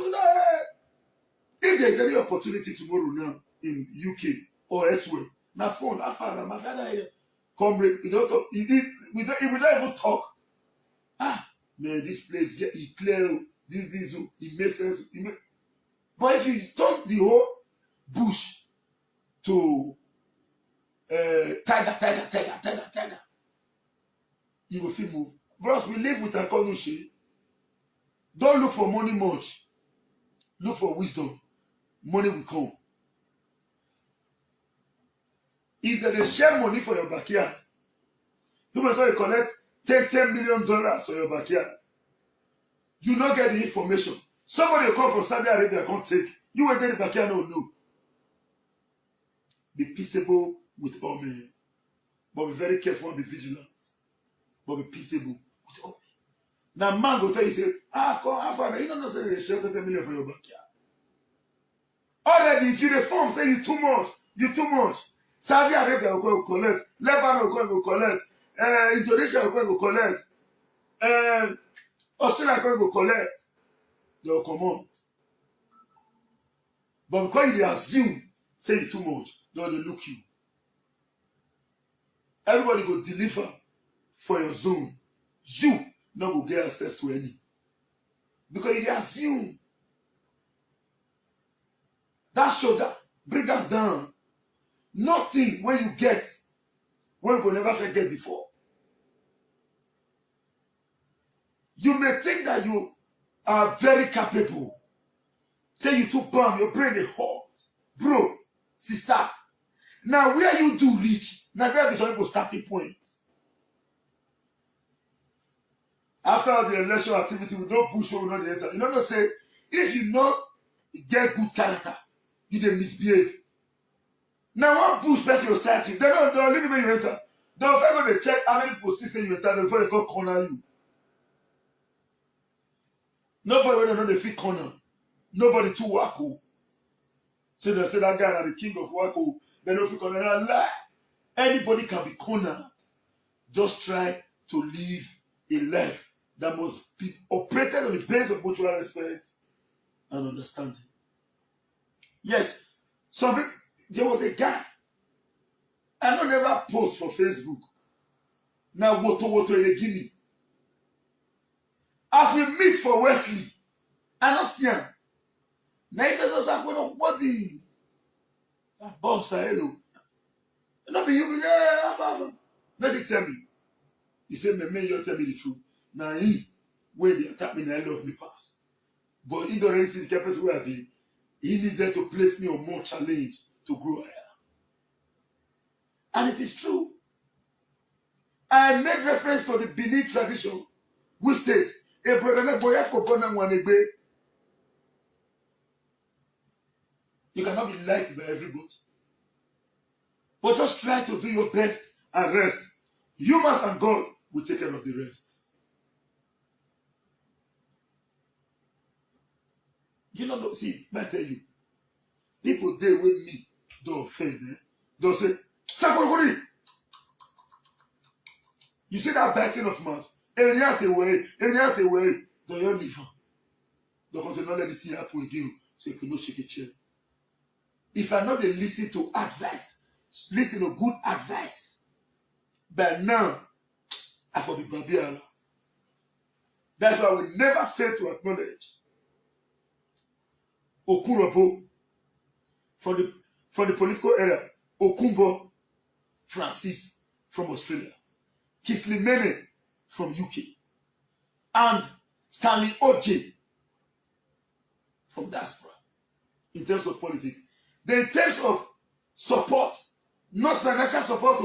if there is any opportunity tomorrow now in UK or elsewhere, now phone, my father, comrade, we don't talk, we don't even talk. Man, this place get clear, this, it makes sense. But if you turn the whole bush to tiger, you will feel move. Bros, we live with Akonushi. Don't look for money much. Look for wisdom. Money will come. If they share money for your backyard, people try to collect $10 million for your backyard. You not get the information. Somebody will come from Saudi Arabia can't take. You will get the backyard, no. Be peaceable with all men. But be very careful and be vigilant. But be peaceable with all men. Now man go tell you, say, come, you don't know say they share $10 million for your backyard. Already, if you reform, say you too much. Saudi Arabia will go collect, Lebanon will go collect, Indonesia will go collect, Australia will go collect. They will come on. But because you assume, say you too much, they will look you. Everybody go deliver for your zone. You not go get access to any. Because you assume that shoulder, bring that down. Nothing when you get, when you go never forget before. You may think that you are very capable. Say you too bomb, your brain is hot. Bro, sister. Now where you do reach, now there be some people starting point. After the election activity, we don't push or we don't enter. You know say, if you not get good character, you dey misbehave. Now one push person society, they don't leave me you enter. Don't first go to check how many positions you enter before they come corner you. Nobody will know the fit corner. Nobody too wacko. So they say that guy is the king of wacko. They don't fit corner. Lie. Anybody can be corner. Just try to live a life that must be operated on the basis of mutual respect and understanding. Yes, there was a guy. I don't never post for Facebook. Now woto they give me. As we meet for Wesley, I don't see him. Now if there's also a body, boss, hello. Not be you, let it tell me. He said, "Man, you tell me the truth." Now he, when they attack me, I love me past. But he don't really see the capacity where I be. He needed to place me on more challenge to grow higher. And it is true. I made reference to the Benin tradition, which states, you cannot be liked by everybody. But just try to do your best and rest. Humans and God will take care of the rest. You know, see, I tell you, people there with me don't offend, don't say, Sakuri. You see that biting of mouth? Every other way, don't you leave her. Don't not let this thing happen again, so you can not shake a chair. If I know they listen to advice, listen to good advice, but now, I for the Babiala. That's why we never fail to acknowledge Okurobo from the political era, Okumbo Francis from Australia, Kisley Mene from UK, and Stanley Oje from Diaspora in terms of politics. Then in terms of support, not financial support,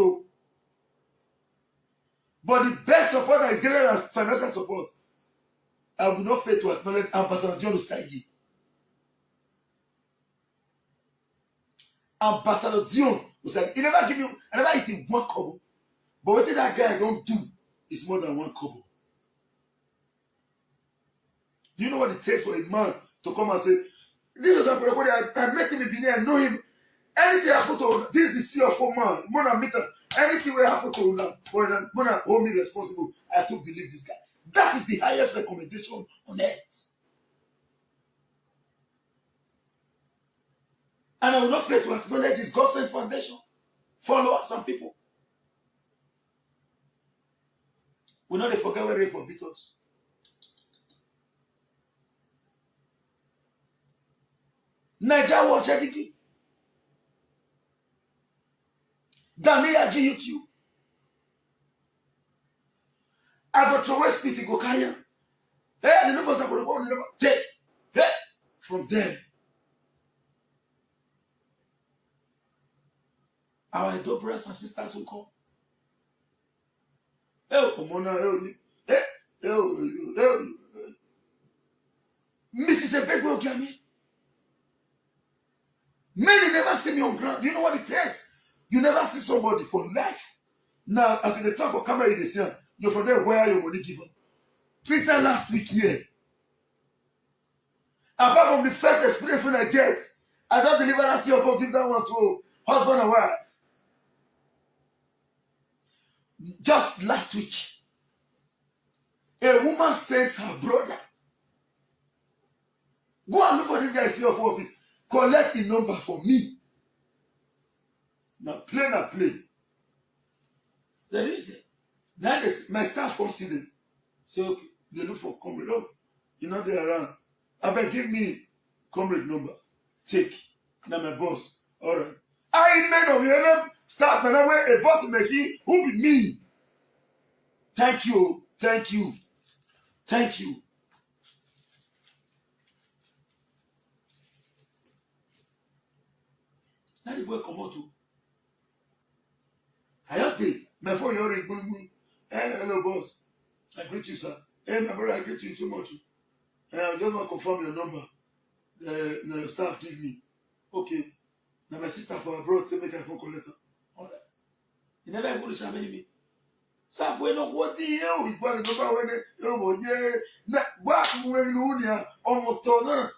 but the best support that is greater than financial support, I will not fail to acknowledge Ambassador John Usagi. Ambassador Dion was like, he never give me, I never eat him 1 kobo. But what that guy don't do is more than 1 kobo. Do you know what it takes for a man to come and say, this is everybody, I met him in Benin, I know him. Anything happen to this is the CFO man, Mona Mita, anything will happen to him for him, Mona hold me responsible. I have to believe this guy. That is the highest recommendation on earth. And I will not fail to acknowledge his God-sent foundation. Follow some people. We know they forget where they forbid us. Niger watch everything. Dania G YouTube. I got to West Pity go carry. Hey, the numbers are going to take. Hey, from there. Our Edo brothers and sisters will come. Mrs. Ebegwe Ogiami. Many never see me on ground. Do you know what it takes? You never see somebody for life. Now, as in the talk of camera in the sun, you're from there where your money given. Christian last week here. Apart from the first experience when I get, I don't deliver that CFO, give that one to husband and wife. Just last week, a woman sent her brother. Go and look for this guy's CFO office. Collect the number for me. Now play. They reach there. Now my staff come see them. Say, okay, they look for comrade. Oh, you know they're around. I beg, give me comrade number. Take. Now my boss. All right. I made of your staff. Now where a boss making who be me. Thank you. Now the boy come out to. I have to. My phone already bring me. Hey, hello boss. I greet you, sir. Hey, my brother, I greet you too much. I just want to confirm your number. Your staff give me. Okay. Now my sister for abroad say make I come collect her. All right. You never even reach me. Sir, we know what the hell we want to know when it. Na what we know here. Omotona.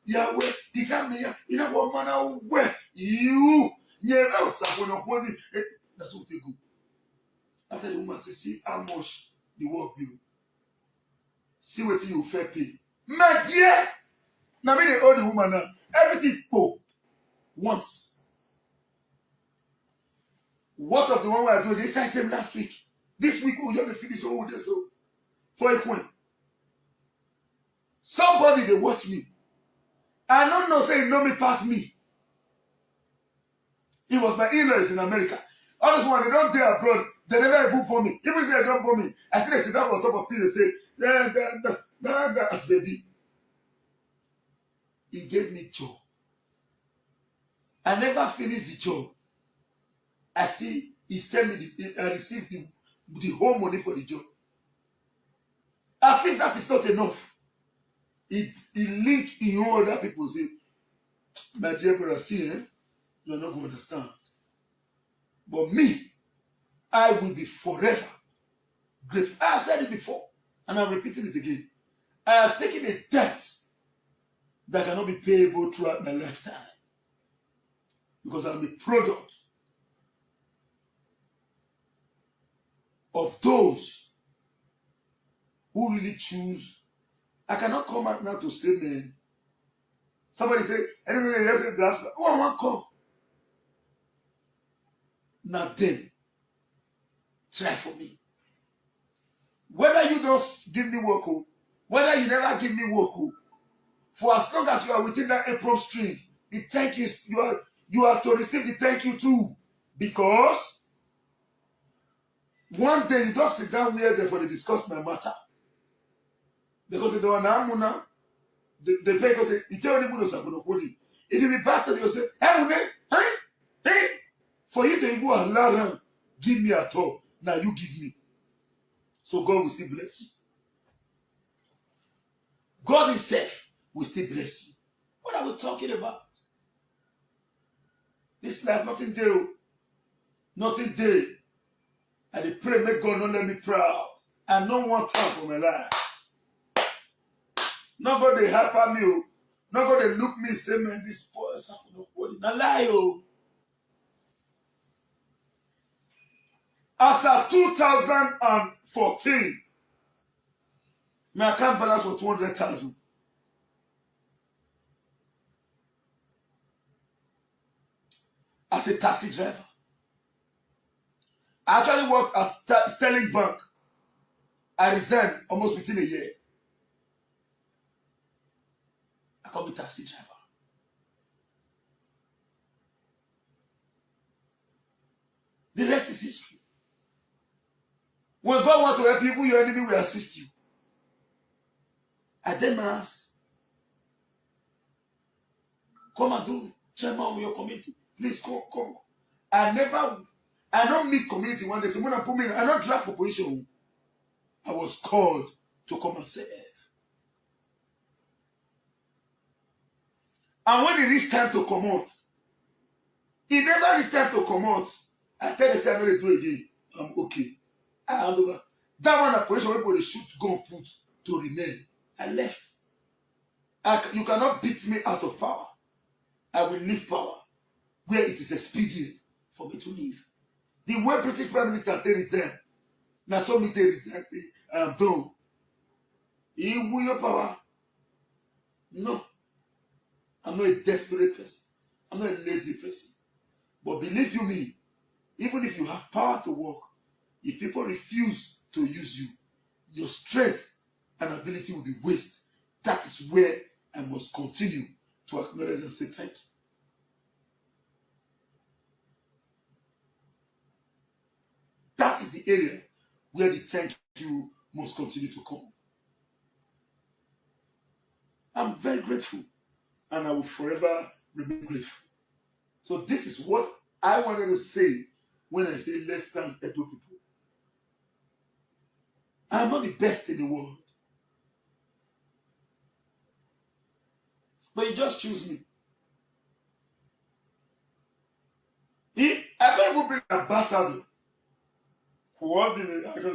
Yahweh. The camera. You know what man where you. Yeah, sir, we know what it. That's what they go. After the woman say, see how much the work bill. See what you fair pay. My dear, now me they owe the woman now. Everything po once. What of the one where I do this same last week? This week we just finish all this so for a point. Somebody they watch me. I don't know say know me past me. It was my in-laws in America. All this one they don't dare abroad. They never even bomb me. Even say they don't bomb me. I see they sit down on top of people. They say, as baby. He gave me job. I never finished the job. I see he sent me I received the whole money for the job. As if that is not enough. He linked in all other people say, my dear brother, see, you're not going to understand. But me, I will be forever grateful. I have said it before, and I'm repeating it again. I have taken a debt that cannot be payable throughout my lifetime. Because I'm a product of those who really choose. I cannot come out now to say, man. Somebody say, anything else in diaspora. Oh, I want to come. Now then, try for me. Whether you don't give me work, whether you never give me work, for as long as you are within that apron string, the thank you you have to receive the thank you too. Because one day you don't sit down where therefore they discuss my matter. Because they don't know the pay say you tell them if you be back you say, hey, for you to even allow them, give me at all. Now you give me. So God will still bless you. God himself will still bless you. What are we talking about? This life, nothing there. Nothing there. And they pray, make God not let me proud. I don't want time for my life. Not God they hyper me. Not God they look me say, man, this boy is nobody. Not lie, oh. As of 2014, my account balance was 200,000. As a taxi driver. I actually worked at Sterling Bank. I resigned almost within a year. I became a taxi driver. The rest is history. When God wants to help you, even your enemy will assist you. I then ask, come and do chairman of your community. Please come. I don't meet community one day. Someone put me in, I don't drag for position. I was called to come and serve. And when it reached time to come out, it never reached time to come out. I tell the say I'm going to do it again. I'm okay. I hand over. That one, a position where people shoot gun put to remain. I left. You cannot beat me out of power. I will leave power where it is expedient for me to leave. The way British Prime Minister tell resign, now so me tell resign, say, I am done. You will your power. No. I'm not a desperate person. I'm not a lazy person. But believe you me, even if you have power to work, if people refuse to use you, your strength and ability will be wasted. That is where I must continue to acknowledge and say thank you. That is the area where the thank you must continue to come. I'm very grateful and I will forever remain grateful. So this is what I wanted to say when I say let's thank Edo people. I'm not the best in the world. But you just choose me. I can't even be an ambassador. Coordinator.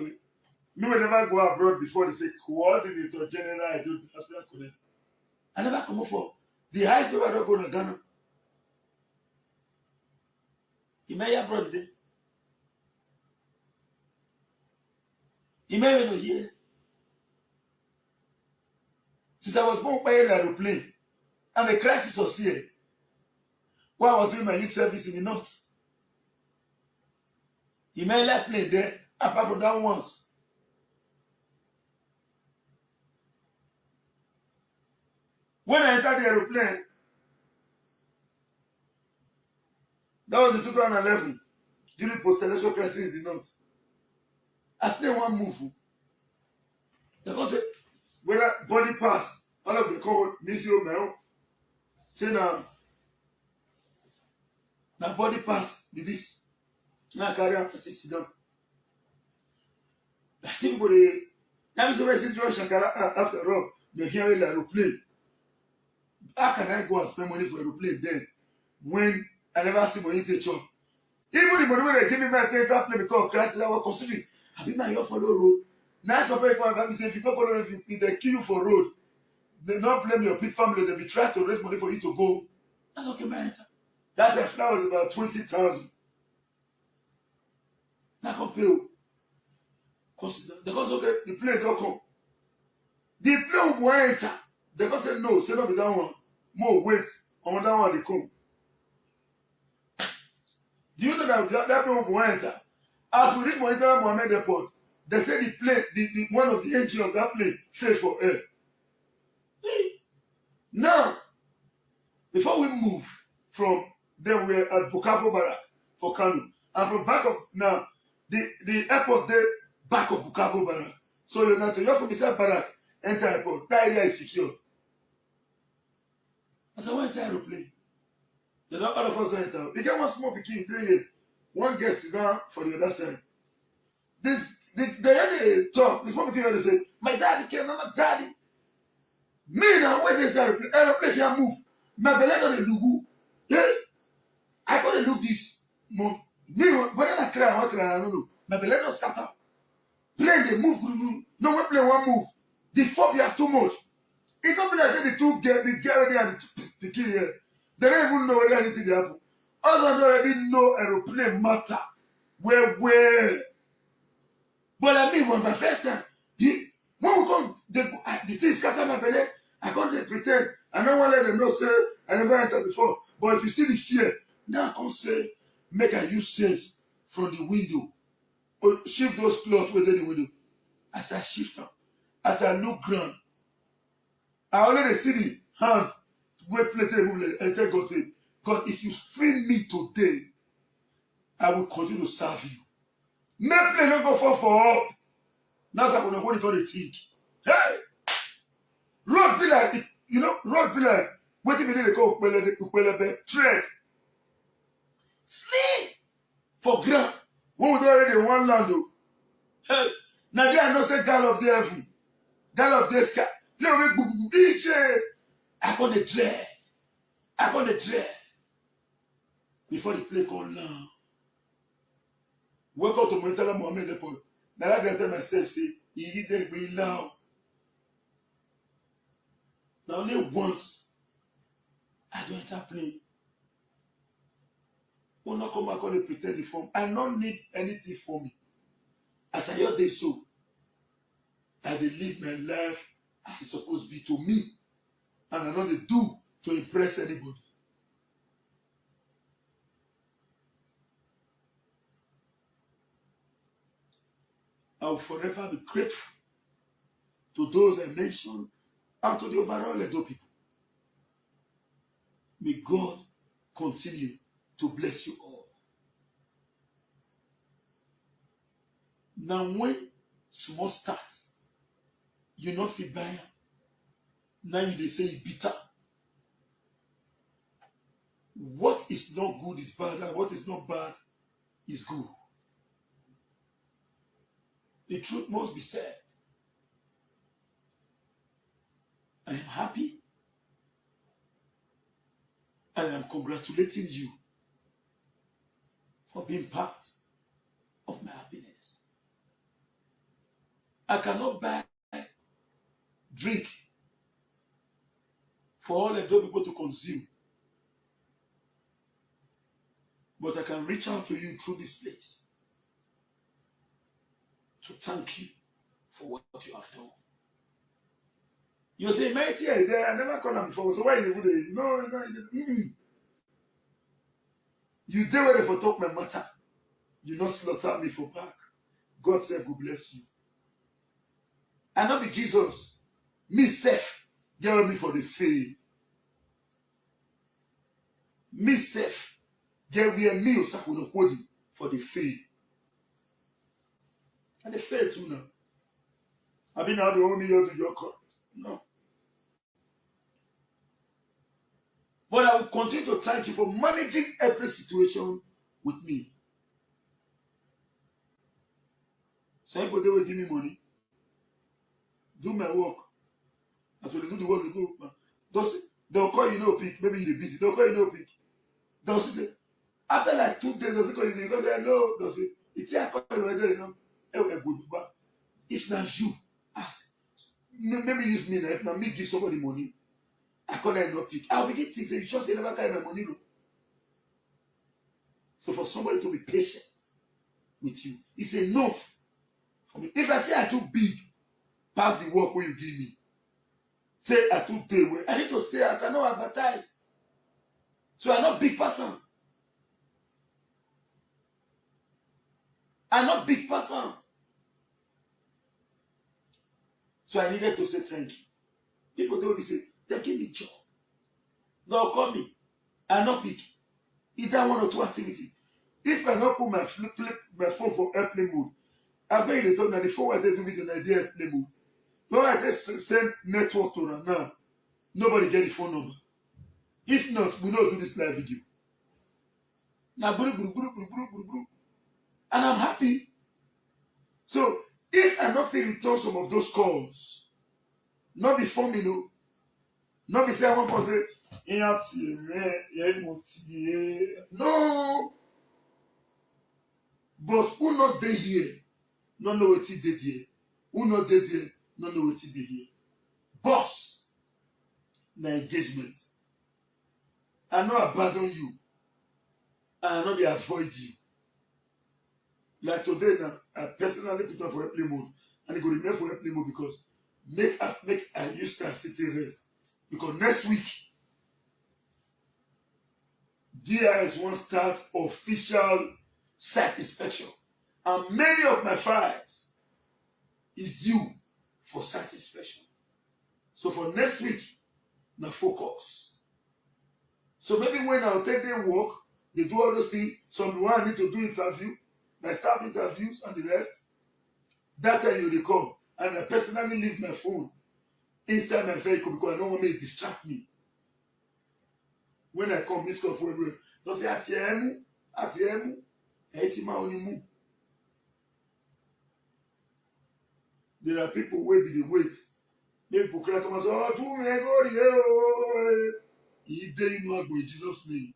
Me will never go abroad before they say coordinator general. I do Diaspora connect. I never come up for the highest people I don't go to Ghana. You may abroad today. You may even know here. Since I was born by an aeroplane and the crisis was here, while I was doing my youth service in the north, you may let plane there apart from that once. When I entered the aeroplane, that was in 2011, during post-election crisis in the north. I still one move. Because whether body pass, all of the call Missio Mel, say now body pass with this. Now carry on sit down. I see people now so very situation after all, they hear the aeroplane. How can I go and spend money for aeroplane then when I never see money to chop? Even the money when they give me my plane because crisis I was considering. I be now you follow road. Now some people come say if you don't follow road, if they kill you for road, they not blame your big family, they be trying to raise money for you to go. That's okay, man. That was about 20,000. Now compare. Because okay, the plane don't come. The plane will enter. They go say no, say not be that one. More wait. On that one they come. Do you know that plane will enter? As we reach Monitor Mohammed Airport, they say the plane, the one of the engine of that plane failed for air. Now, before we move from there, we are at Bukavu Barrack for Kano. And from back of now, the airport there, back of Bukavu Barrack. So you're not from inside Barrack, enter airport. That area is secure. I said, why enter aeroplane? They don't all of us going to enter. They get one small bikini there here. One guest sit down for the other side. They talk. This small bikini they say, my daddy came, not daddy. Me now when they say aeroplane can't move. My belly on the lugu. Yeah. I gotta look this more. Whether I cry or I don't know. But let us scatter. Plane they move. No one plane one move. The phobia too much. It don't be like say the two get ready and the key here. They don't even know whether anything they happen. Others already know aeroplane matter. Where. But I mean, when my first time, when we come, the thing scatter my belly. I can't pretend. I don't want to let them know, say, I never entered before. But if you see the fear, now I can't say, make I use sense from the window. Or shift those clothes within the window. As I shift them, as I look ground, I already see the hand where plate move and tell God, say, God, if you free me today, I will continue to serve you. Make play not go for up. That's what you call the think. Hey! Road be like, road be like, what if they call Upelebe? Tread. Sleep for ground. When we already in one land, though. Hey! Now they are not say gallop the heaven. Gallop the sky. Play with DJ. I got the dread. I got the dread. Before the play call now. Welcome to Montana Mohammed Depot. Now I can tell myself, say, he did me now. Now only once I don't enter plane. Will not come back on and pretend the form. I don't need anything for me. As I hear this so, I will live my life as it's supposed to be to me. And I don't do to impress anybody. I will forever be grateful to those I mentioned and to the overall Edo people. May God continue to bless you all. Now when small starts, you not feel bad. Now they say it's bitter. What is not good is bad, and what is not bad is good. The truth must be said. I am happy and I am congratulating you for being part of my happiness. I cannot buy drink for all Edo people to consume, but I can reach out to you through this place to thank you for what you have done. You say, mate, yeah, I never called them before, so why you would they? No. You did where for talk my matter. You not slaughter me for back. God said, God bless you. I not be Jesus. Me self, get me for the faith. Me self, get me and me osakunokodi for the faith. And the faith too now. I mean, now the only you do your court. No. But I will continue to thank you for managing every situation with me. Some people, they will give me money. Do my work. As well, they do the work they do. They'll call you no pick. Maybe you're busy. They'll call you no pick. They'll say, after like 2 days, they'll call you. Because they know. They'll say, it's here, call you. They know. If not you, ask. Maybe use me now. If not me, give somebody money. I call them no pick. I'll begin thinking, you just say never carry my money. No. So for somebody to be patient with you, it's enough for me. If I say I too big, pass the work where you give me. Say I too day where I need to stay as I know advertise. So I'm not big person. I'm not big person. So I needed to say thank you. People they will be saying, they give me job. They'll call me. I'm not big. Either 1 or 2 activities. If I not put my phone for airplane mode, I've been in the talk now, the phone I do video na the airplane mode. When I just send network to them now, nobody get the phone number. If not, we don't do this live video. Now, and I'm happy. So, if I not feel return some of those calls, not before me, no, not be say I want to say, No, but who not dey here, no know wetin dey there. Who not dey there, no know wetin dey here. Boss, na engagement. I no abandon you, and I no dey avoid you. Like today now, I personally put on for airplane mode, and it go remain for airplane mode because make I use time sitting rest. Because next week, DIS wan start official site inspection, and many of my files is due for site inspection. So for next week, na focus. So maybe when I'll take their work, they do all those things. Someone need to do interview, like staff interviews and the rest. That time you dey come, and I personally leave my phone inside my vehicle because I don't want me to distract me. When I come, miss call for everywhere. Don't say atiemu, etima onimu. There are people who be the wait. Maybe people come and say, "Oh, 2 minutes go here." He did not go in Jesus' name.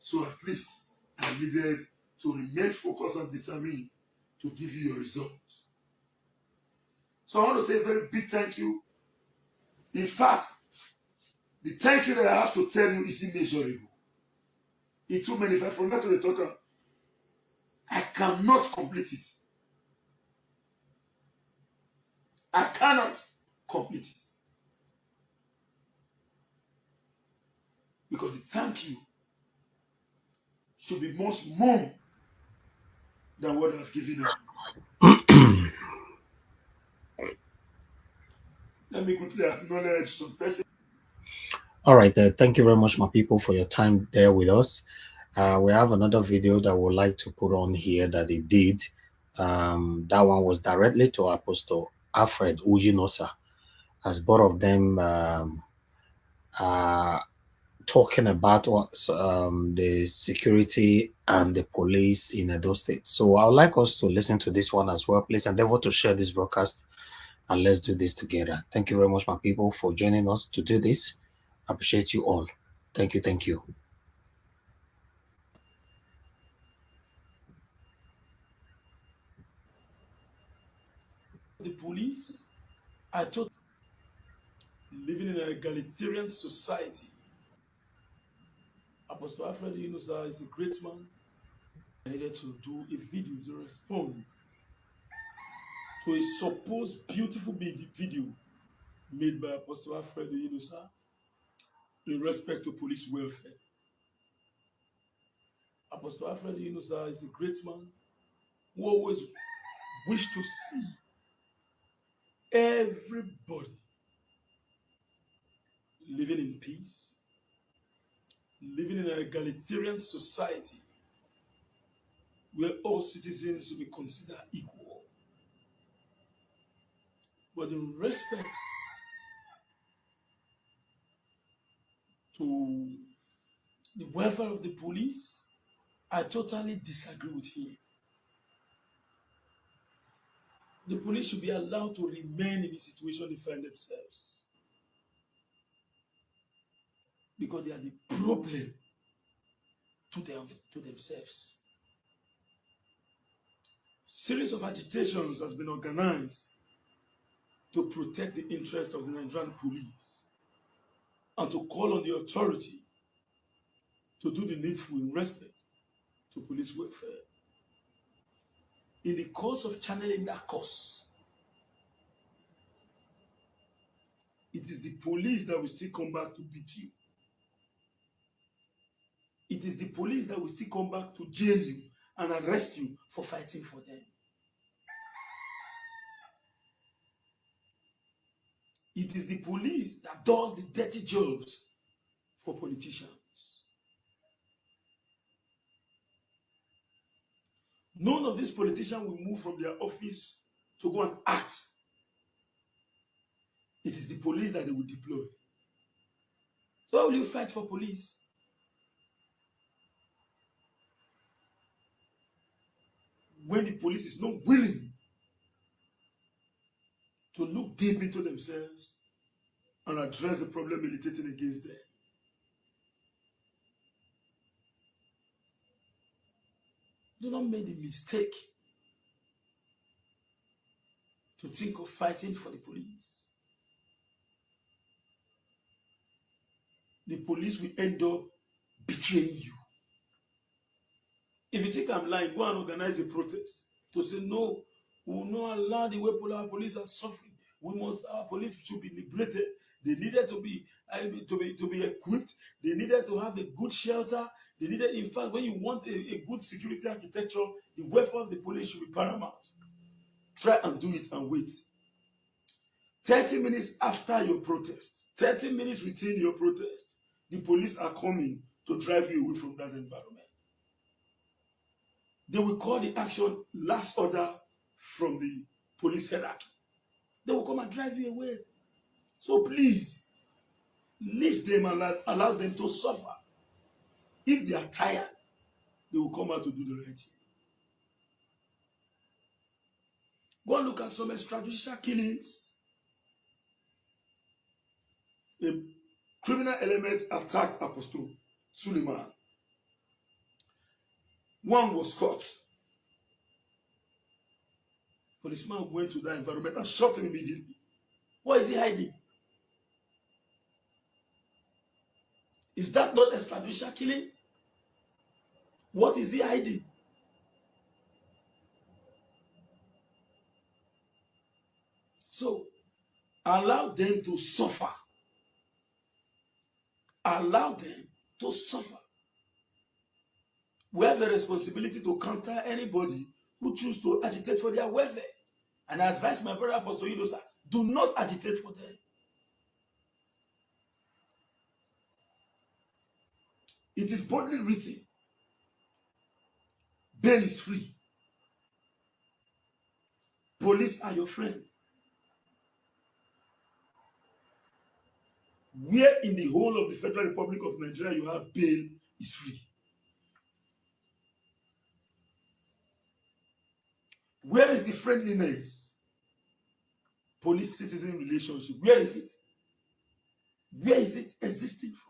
So at least I needed to remain focused and determined to give you your results. So I want to say a very big thank you. In fact, the thank you that I have to tell you is immeasurable. It's too many. If I forget to talk, I cannot complete it. I cannot complete it. Because the thank you should be much more than what I've given you. Let me quickly acknowledge some person. All right, thank you very much, my people, for your time there with us. We have another video that we'd like to put on here that he did. That one was directly to Apostle Alfred Ujinosa, as both of them are talking about the security and the police in Edo State. So I would like us to listen to this one as well. Please endeavor to share this broadcast, and let's do this together. Thank you very much, my people, for joining us to do this. I appreciate you all. Thank you. Thank you. The police, I thought living in an egalitarian society. Apostle Alfred Yunusa is a great man. I needed to do a video to respond to a supposed beautiful video made by Apostle Alfred Yunusa in respect to police welfare. Apostle Alfred Yunusa is a great man who always wished to see everybody living in peace, living in an egalitarian society where all citizens will be considered equal. But in respect to the welfare of the police, I totally disagree with him. The police should be allowed to remain in the situation they find themselves because they are the problem to themselves. Series of agitations has been organized to protect the interest of the Nigerian police and to call on the authority to do the needful in respect to police welfare. In the course of channeling that cause, it is the police that will still come back to beat you. It is the police that will still come back to jail you and arrest you for fighting for them. It is the police that does the dirty jobs for politicians. None of these politicians will move from their office to go and act. It is the police that they will deploy. So why will you fight for police? When the police is not willing to look deep into themselves and address the problem militating against them. Do not make the mistake to think of fighting for the police. The police will end up betraying you. If you think I'm lying, go and organize a protest to say no, we will not allow the way our police are suffering. Our police should be liberated. They needed to be equipped. They needed to have a good shelter. They needed, in fact, when you want a good security architecture, the welfare of the police should be paramount. Try and do it and wait. 30 minutes after your protest, 30 minutes within your protest, the police are coming to drive you away from that environment. They will call the action last order from the police hierarchy. They will come and drive you away. So please, leave them and allow them to suffer. If they are tired, they will come out to do the right thing. Go and look at some extrajudicial killings. A criminal element attacked Apostle Suleiman. One was caught. Policeman went to that environment and shot him immediately. What is he hiding? Is that not extrajudicial killing? What is he hiding? So, allow them to suffer. Allow them to suffer. We have a responsibility to counter anybody who choose to agitate for their welfare. And I advise my brother Apostle Edo State, do not agitate for them. It is boldly written, bail is free. Police are your friend. Where in the whole of the Federal Republic of Nigeria you have bail is free? Where is the friendliness? Police-citizen relationship. Where is it? Where is it existing from?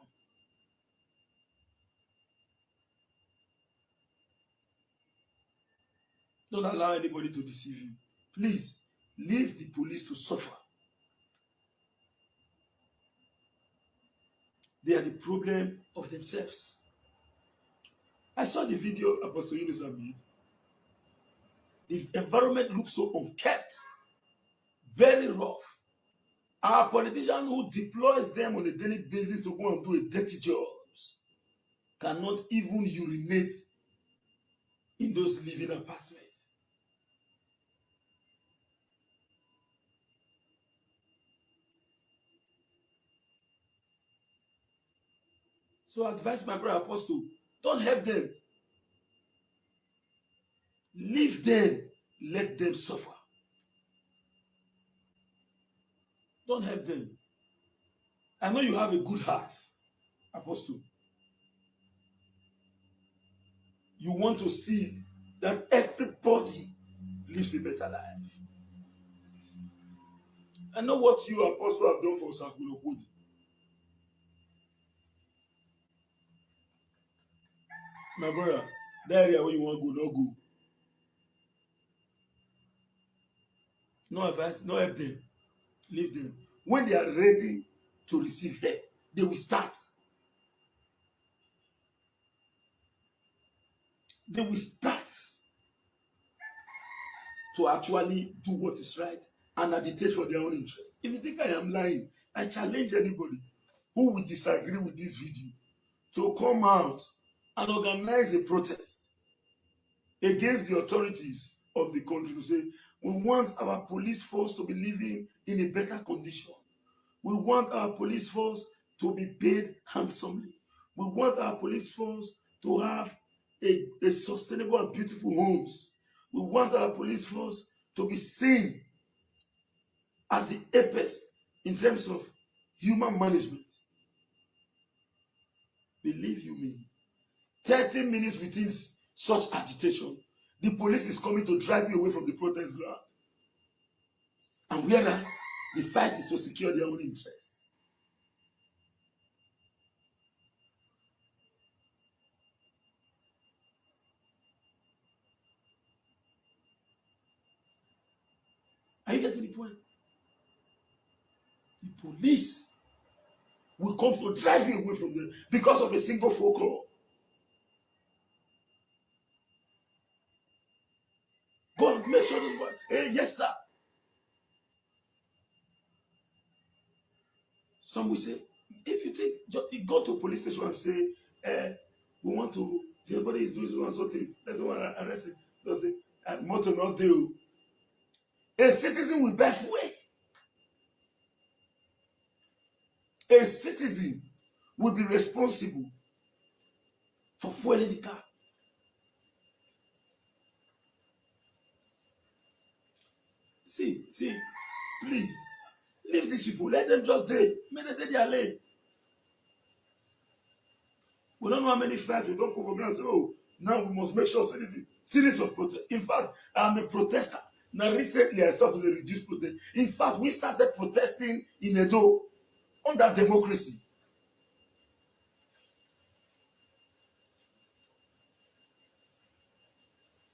Don't allow anybody to deceive you. Please, leave the police to suffer. They are the problem of themselves. I saw the video Apostle Yunus made. The environment looks so unkempt, very rough. Our politician who deploys them on a daily basis to go and do a dirty jobs cannot even urinate in those living apartments. So I advise my brother Apostle, don't help them. Leave them, let them suffer. Don't help them. I know you have a good heart, Apostle. You want to see that everybody lives a better life. I know what you, Apostle, have done for Sakunokudi. My brother, that area where you want to go, no go. No advice, no help them. Leave them. When they are ready to receive help, they will start. They will start to actually do what is right and agitate for their own interest. If you think I am lying, I challenge anybody who will disagree with this video to come out and organize a protest against the authorities of the country to say, we want our police force to be living in a better condition. We want our police force to be paid handsomely. We want our police force to have a sustainable and beautiful homes. We want our police force to be seen as the apex in terms of human management. Believe you me, 30 minutes within such agitation, the police is coming to drive you away from the protest ground. And whereas the fight is to secure their own interest. Are you getting the point? The police will come to drive you away from them because of a single phone call. Go and make sure this one. Hey, yes, sir. Some will say, if you take, you go to a police station and say, we want to, somebody is doing something, let's want to arrest him. They'll say, motor not do. A citizen will buy fuel. A citizen will be responsible for fueling the car. See, please, leave these people. Let them just day. Make them their lane. We don't know how many flags we don't put for granted. Oh, now we must make sure series of protests. In fact, I'm a protester. Now recently I stopped the reduced protest. In fact, we started protesting in Edo under democracy.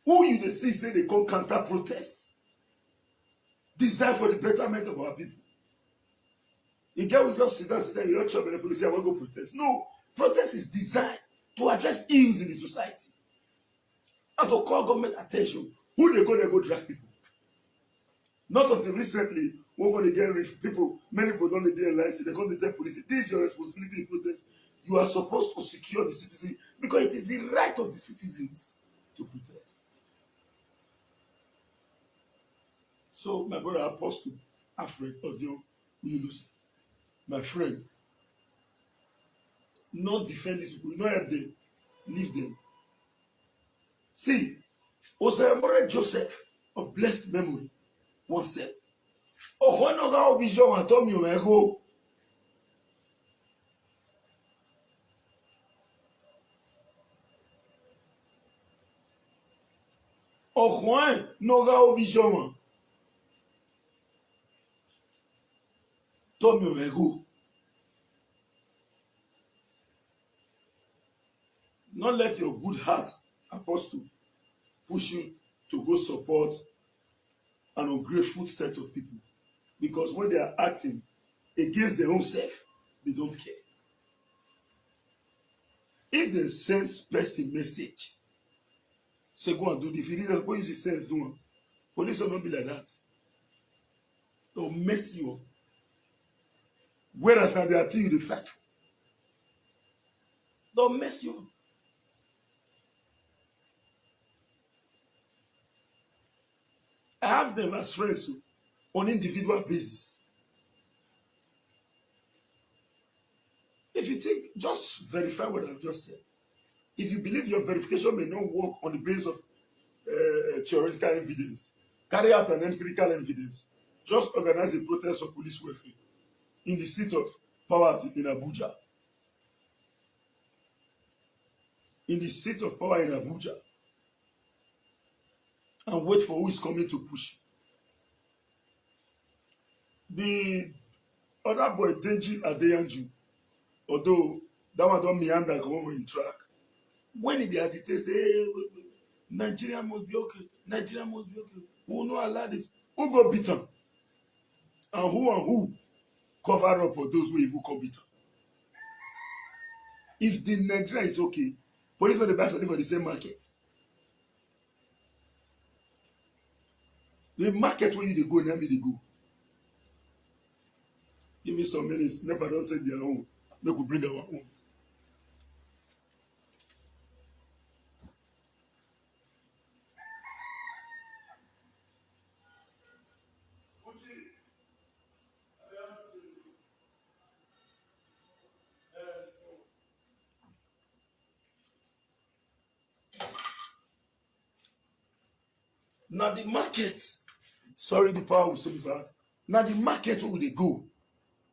Who you see say they call counter protest? Designed for the betterment of our people. You get we just sit down, you don't chop and you say I want to go protest. No, protest is designed to address ills in the society and to call government attention. Who they go drive people. Not until recently, we're going to get people, many people don't need their lights, they're going to tell police, this is your responsibility in protest. You are supposed to secure the citizen because it is the right of the citizens to protest. So, my brother Apostle, Alfred Odio, Uyulusi, my friend, not defend these people, not help them, leave them. See, Osaemore Joseph of blessed memory once said, oh, when I vision and told me where I go. Oh, when no vision told me where I go. Not let your good heart, Apostle, push you to go support an ungrateful set of people. Because when they are acting against their own self, they don't care. If they send person message, say go and do this. If you need help, use the sense, do it. Police will not be like that. They'll mess you up. Whereas now they are telling you the fact. They'll mess you up. I have them as friends on individual basis. If you think, just verify what I've just said. If you believe your verification may not work on the basis of theoretical evidence, carry out an empirical evidence. Just organize a protest of police welfare in the seat of power in Abuja. In the seat of power in Abuja. And wait for who is coming to push. The other boy, Deji Adeyanju, although that one don't meander come over in track. When he agitate, say, hey, Nigeria must be okay. Nigeria must be okay. We will not allow this. Who go beat him? And who cover up for those who even come beat him? If the Nigeria is okay, police will buy something for the same market. The market where you go, now me they go. Give me some minutes. Never don't take their own. They could bring our own. Now the market, sorry, the power will still be bad. Now the market where will they go?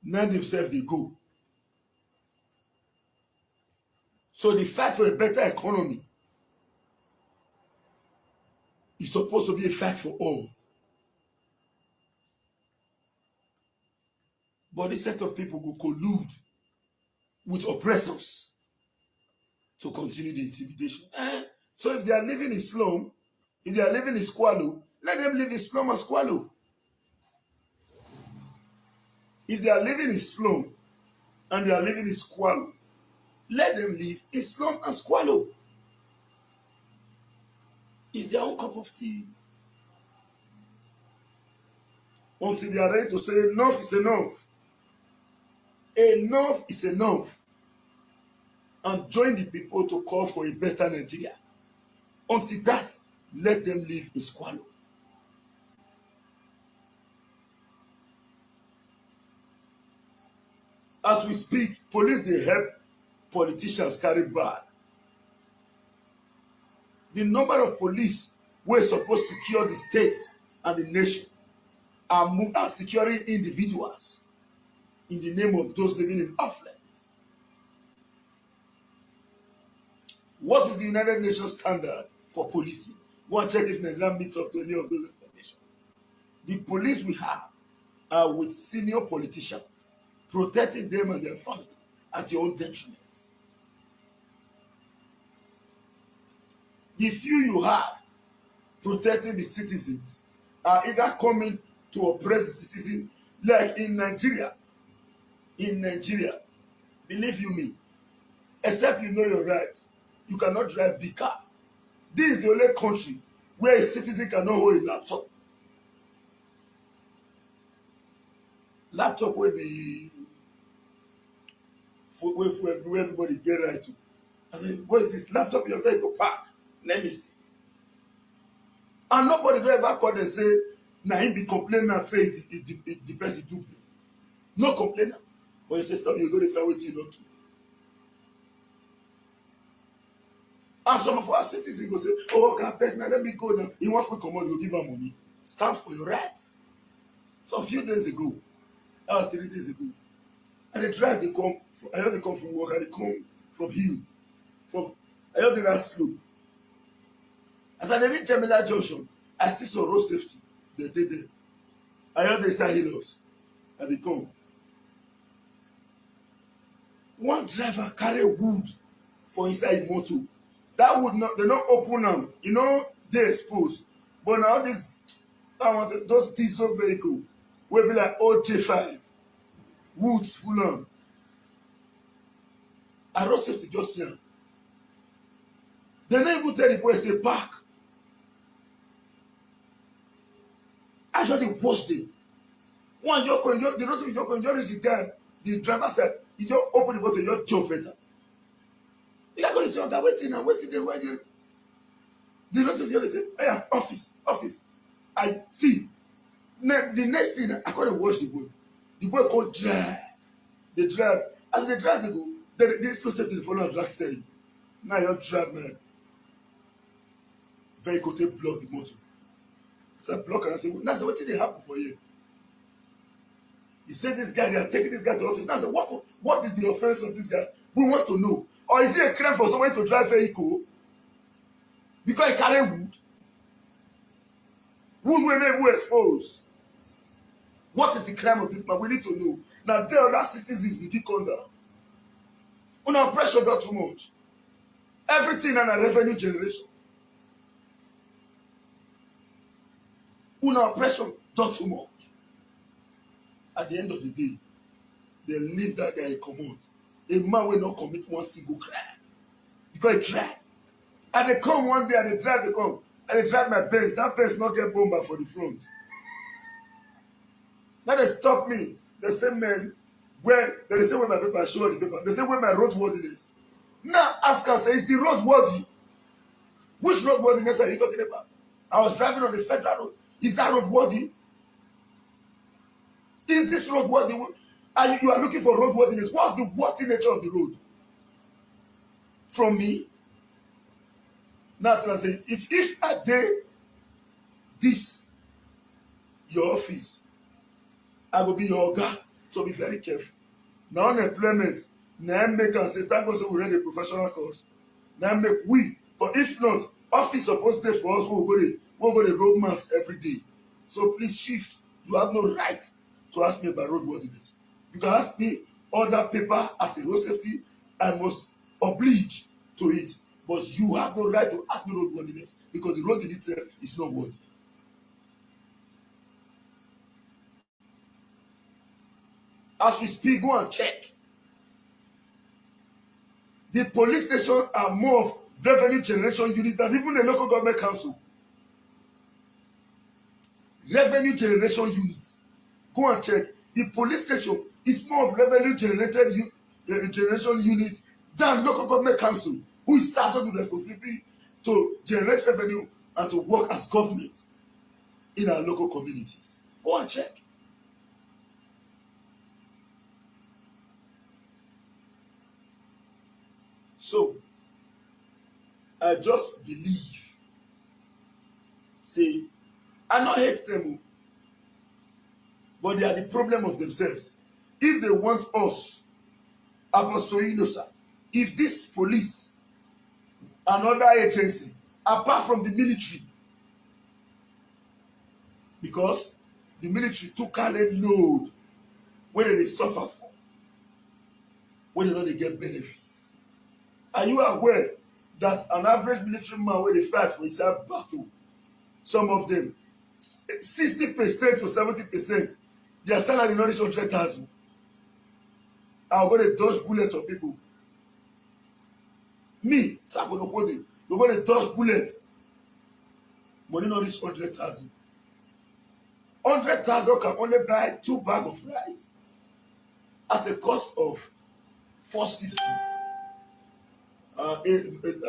Now themselves they go. So the fight for a better economy is supposed to be a fight for all. But this set of people will collude with oppressors to continue the intimidation. So if they are living in slum, if they are living in squalor, let them live in slum and squalor. If they are living in slum and they are living in squalor, let them live in slum and squalor. It's their own cup of tea. Until they are ready to say enough is enough. Enough is enough. And join the people to call for a better Nigeria. Until that, let them live in squalor. As we speak, police dey help politicians carry bag. The number of police wey suppose secure the state and the nation are securing individuals in the name of those living in affluence. What is the United Nations standard for policing? Go and check if Nigeria meets up to any of those expectations. The police we have are with senior politicians, protecting them and their family at your own detriment. The few you have protecting the citizens are either coming to oppress the citizen, like in Nigeria. In Nigeria, believe you me, except you know your rights, you cannot drive big car. This is the only country where a citizen cannot hold a laptop. Laptop wey be where everybody get right to. I say, what is this laptop in your vehicle park? Let me see. And nobody don ever call and say na him be complainant say the person do them. No complainant. But you say stop, you go dey find wetin you no do. And some of our citizens go say, oh, okay, abeg na let me go now. He wan quick comot, you go give am money. Stand for your rights. Some few days ago, 3 days ago, and dey drive dey come from, I heard dey come from work, and dey come from hill, I heard dey that slope. As I dey reach Gemila Junction, I see some road safety. They dey there. I heard dey inside hills, and dey come. One driver carry wood for inside him motor. That wood not, they not open am, e no dey exposed. But now this, those diesel vehicle wey be like OJ5, woods full am. And road safety just see am. They no even tell the boy say park. I just dey watch them. One the road safety just reach the guy, the driver said, he just open the bottle, he just jump better. The guy go dey say, oga, wetin dey, why dey? The road safety just dey say, hey, office. I see. The next thing, I come dey watch the boy. The boy come drive. They drive. As they drive, they go. This road safety dey follow am drag steering. Now you drive, man. Vehicle take block the motor. So I block and I say, now say wetin dey happen for here? He said this guy, they are taking this guy to office. Now I say, what is the offense of this guy? We want to know. Or is it a crime for someone to drive vehicle because he carry wood? Wood wey no even expose. What is the crime of this man? We need to know. Now tell other citizens begin come down. Una pressure don too much. Everything na revenue generation. Una pressure don too much. At the end of the day, they leave that guy comot. A man will not commit one single crime because he tried. And they come one day and they drive, and they drive my Benz. That Benz not get bomber for the front. Now they stop me. They say, man, they say where my paper, show the paper. They say where my roadworthiness. Now ask us, say, is the road worthy? Which roadworthiness are you talking about? I was driving on the federal road. Is that road worthy? Is this road worthy? You are looking for roadworthiness. What's the worthy nature of the road? From me? Now I say, if I dare this your office, I will be your oga. So be very careful. Now unemployment, now make and say, thank God so we read a professional course. Now make we. But if not, office supposed to for us who go to road mass every day. So please shift. You have no right to ask me about roadworthiness. You can ask me other paper as a road safety. I must oblige to it. But you have no right to ask me roadworthiness because the road in itself is not worthy. As we speak, go and check. The police station are more of revenue generation unit than even the local government council. Revenue generation unit. Go and check. The police station is more of revenue generation unit than local government council, who is saddled with responsibility to generate revenue and to work as government in our local communities. Go and check. So, I just believe, say, I not hate them, but they are the problem of themselves. If they want us, Apostle Innocent, if this police and other agency, apart from the military, because the military too carry load wey they suffer for, when they no dey get benefits. Are you aware that an average military man wey dey fight for inside battle, some of them 60% to 70%, their salary no reach 100,000. I go dey dodge bullet on people. Me, Sakodokode, you go dey dodge bullet. Money no reach 100,000. 100,000 can only buy 2 bags of rice at a cost of 460. I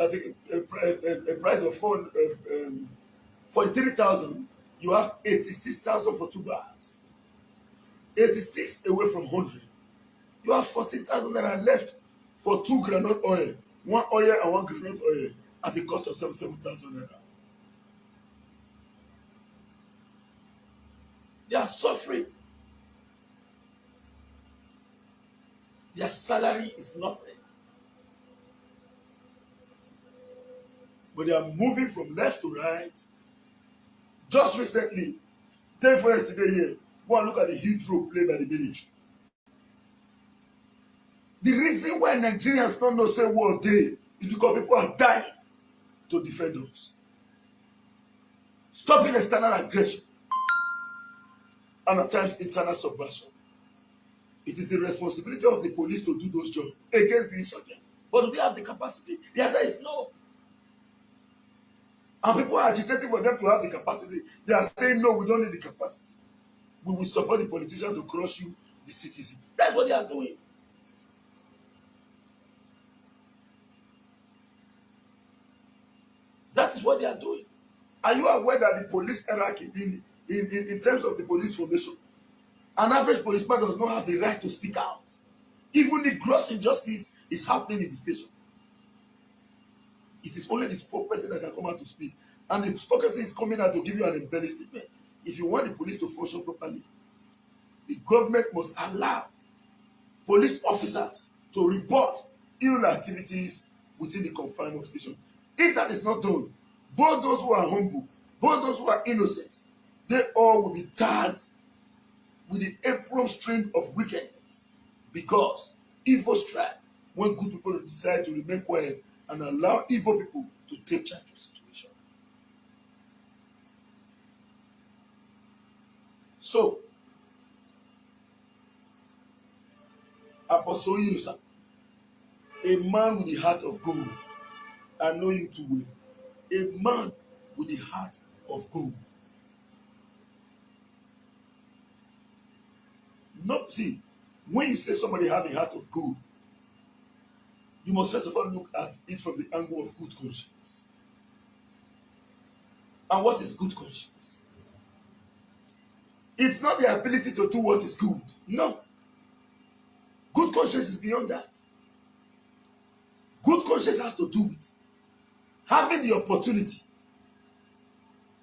think a price of 43,000. You have 86,000 for 2 bags. 86 away from 100. You have 14,000 that are left for 2 groundnut oil, 1 oil and 1 groundnut oil at the cost of 77,000 naira. They are suffering. Their salary is nothing. But they are moving from left to right. Just recently, day for yesterday here, go and look at the huge role played by the military. The reason why Nigerians don't know say war day is because people are dying to defend us. Stopping external aggression and at times internal subversion. It is the responsibility of the police to do those jobs against the insurgent. But do they have the capacity? The answer is no. And people are agitating for them to have the capacity. They are saying, no, we don't need the capacity. We will support the politician to crush you, the citizen. That's what they are doing. That is what they are doing. Are you aware that the police hierarchy, in terms of the police formation, an average policeman does not have the right to speak out, even if gross injustice is happening in the station? It is only the spokesperson that can come out to speak. And the spokesperson is coming out to give you an embellished statement. If you want the police to function properly, the government must allow police officers to report illegal activities within the confines of the station. If that is not done, both those who are humble, both those who are innocent, they all will be tarred with the apron string of wickedness, because evil strike when good people decide to remain quiet and allow evil people to take charge of the situation. So, Apostle Innocent, a man with the heart of gold, I know you too well. A man with the heart of gold. Not see, when you say somebody have a heart of gold, you must first of all look at it from the angle of good conscience. And what is good conscience? It's not the ability to do what is good. No. Good conscience is beyond that. Good conscience has to do with having the opportunity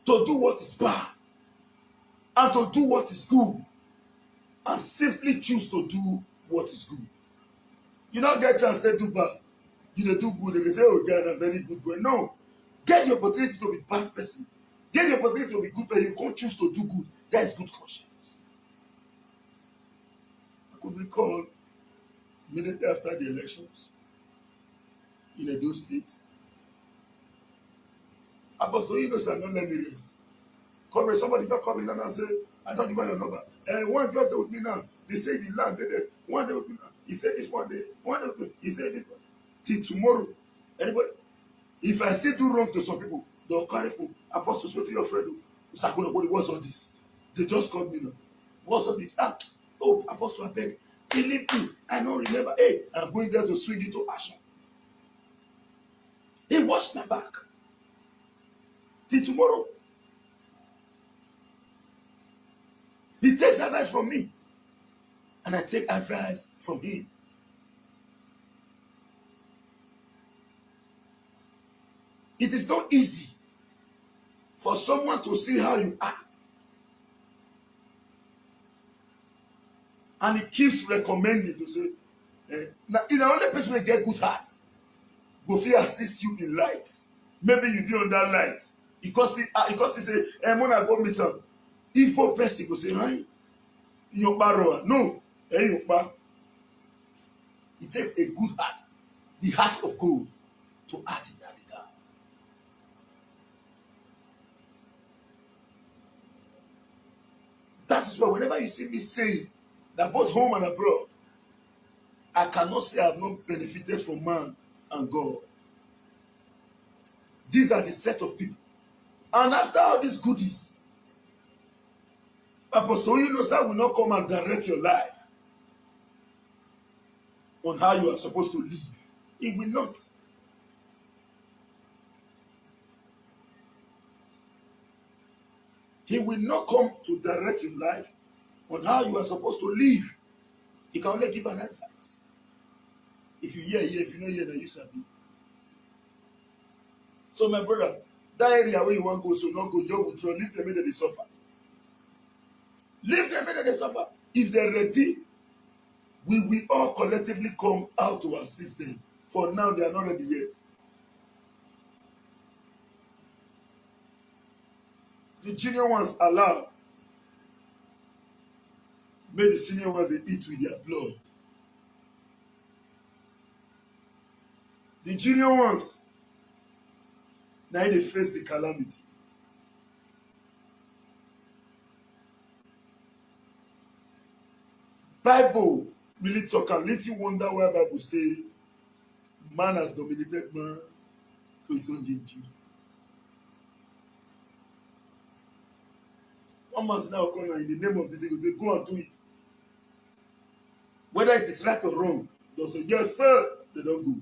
to do what is bad and to do what is good, and simply choose to do what is good. You don't get a chance to do bad. You do good and they say, oh God, I'm very good boy. No. Get the opportunity to be bad person. Get the opportunity to be good person. You can't choose to do good. That is good conscience. I could recall immediately after the elections in Edo State, Apostle Innocent, don't let me rest. Somebody just come in and say, I don't even your number. One just with me now. They say the land, they one day with me now. He said this one day, one day with me. He said this one. Till tomorrow. Anybody? If I still do wrong to some people, they'll carry phone. Apostle, go to your friend. Sakuna, what's all this? They just called me now. What's all this? Oh, Apostle, I beg. Believe me. I don't remember. Hey, I'm going there to swing it to action. He washed my back. Till tomorrow. He takes advice from me. And I take advice from him. It is not easy for someone to see how you are. And he keeps recommending to say, now, in the only person will get good heart, go fit assist you in light. Maybe you do on that light. Because he say, when I go meet am, evil person go say, hi, your borrower. No, your bar. It takes a good heart, the heart of gold, to act in that regard. That is why whenever you see me saying that both home and abroad, I cannot say I have not benefited from man and God. These are the set of people. And after all these goodies, Apostle Inosa will not come and direct your life on how you are supposed to live. He will not. He will not come to direct your life on how you are supposed to live. He can only give an advice. If you hear, if you know, then you sabi. So my brother, that area where you want to go, so not go, just withdraw, leave them where they suffer. Leave them where they suffer. If they're ready, we will all collectively come out to assist them. For now, they are not ready yet. The junior ones allow. May the senior ones they eat with their blood. The junior ones, now they face the calamity. Bible really talk and little wonder why Bible say man has dominated man to his own danger. One man now come in the name of this thing, say go and do it. Whether it is right or wrong, they'll say yes sir, they don't go.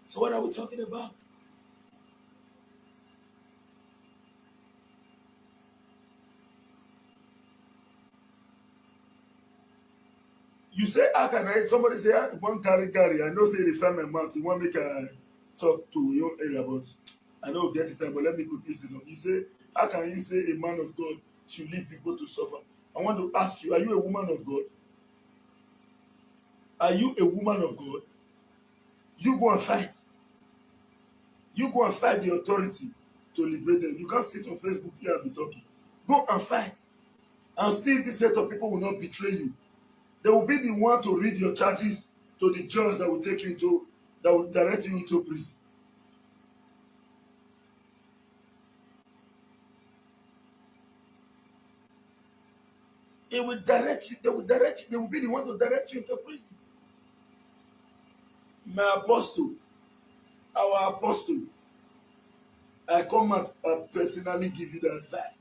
So what are we talking about? You say, how can I? Somebody say, one carry. I know say refer my mouth. You want make I talk to your area, but I know get the time. But let me quickly say something. You say, how can you say a man of God should leave people to suffer? I want to ask you, are you a woman of God? Are you a woman of God? You go and fight. You go and fight the authority to liberate them. You can't sit on Facebook here and be talking. Go and fight. And see if this set of people will not betray you. They will be the one to read your charges to the judge that will take you into, that will direct you into prison. It will direct you, they will direct you, they will be the one to direct you into prison. My apostle, our apostle, I come and personally give you the advice.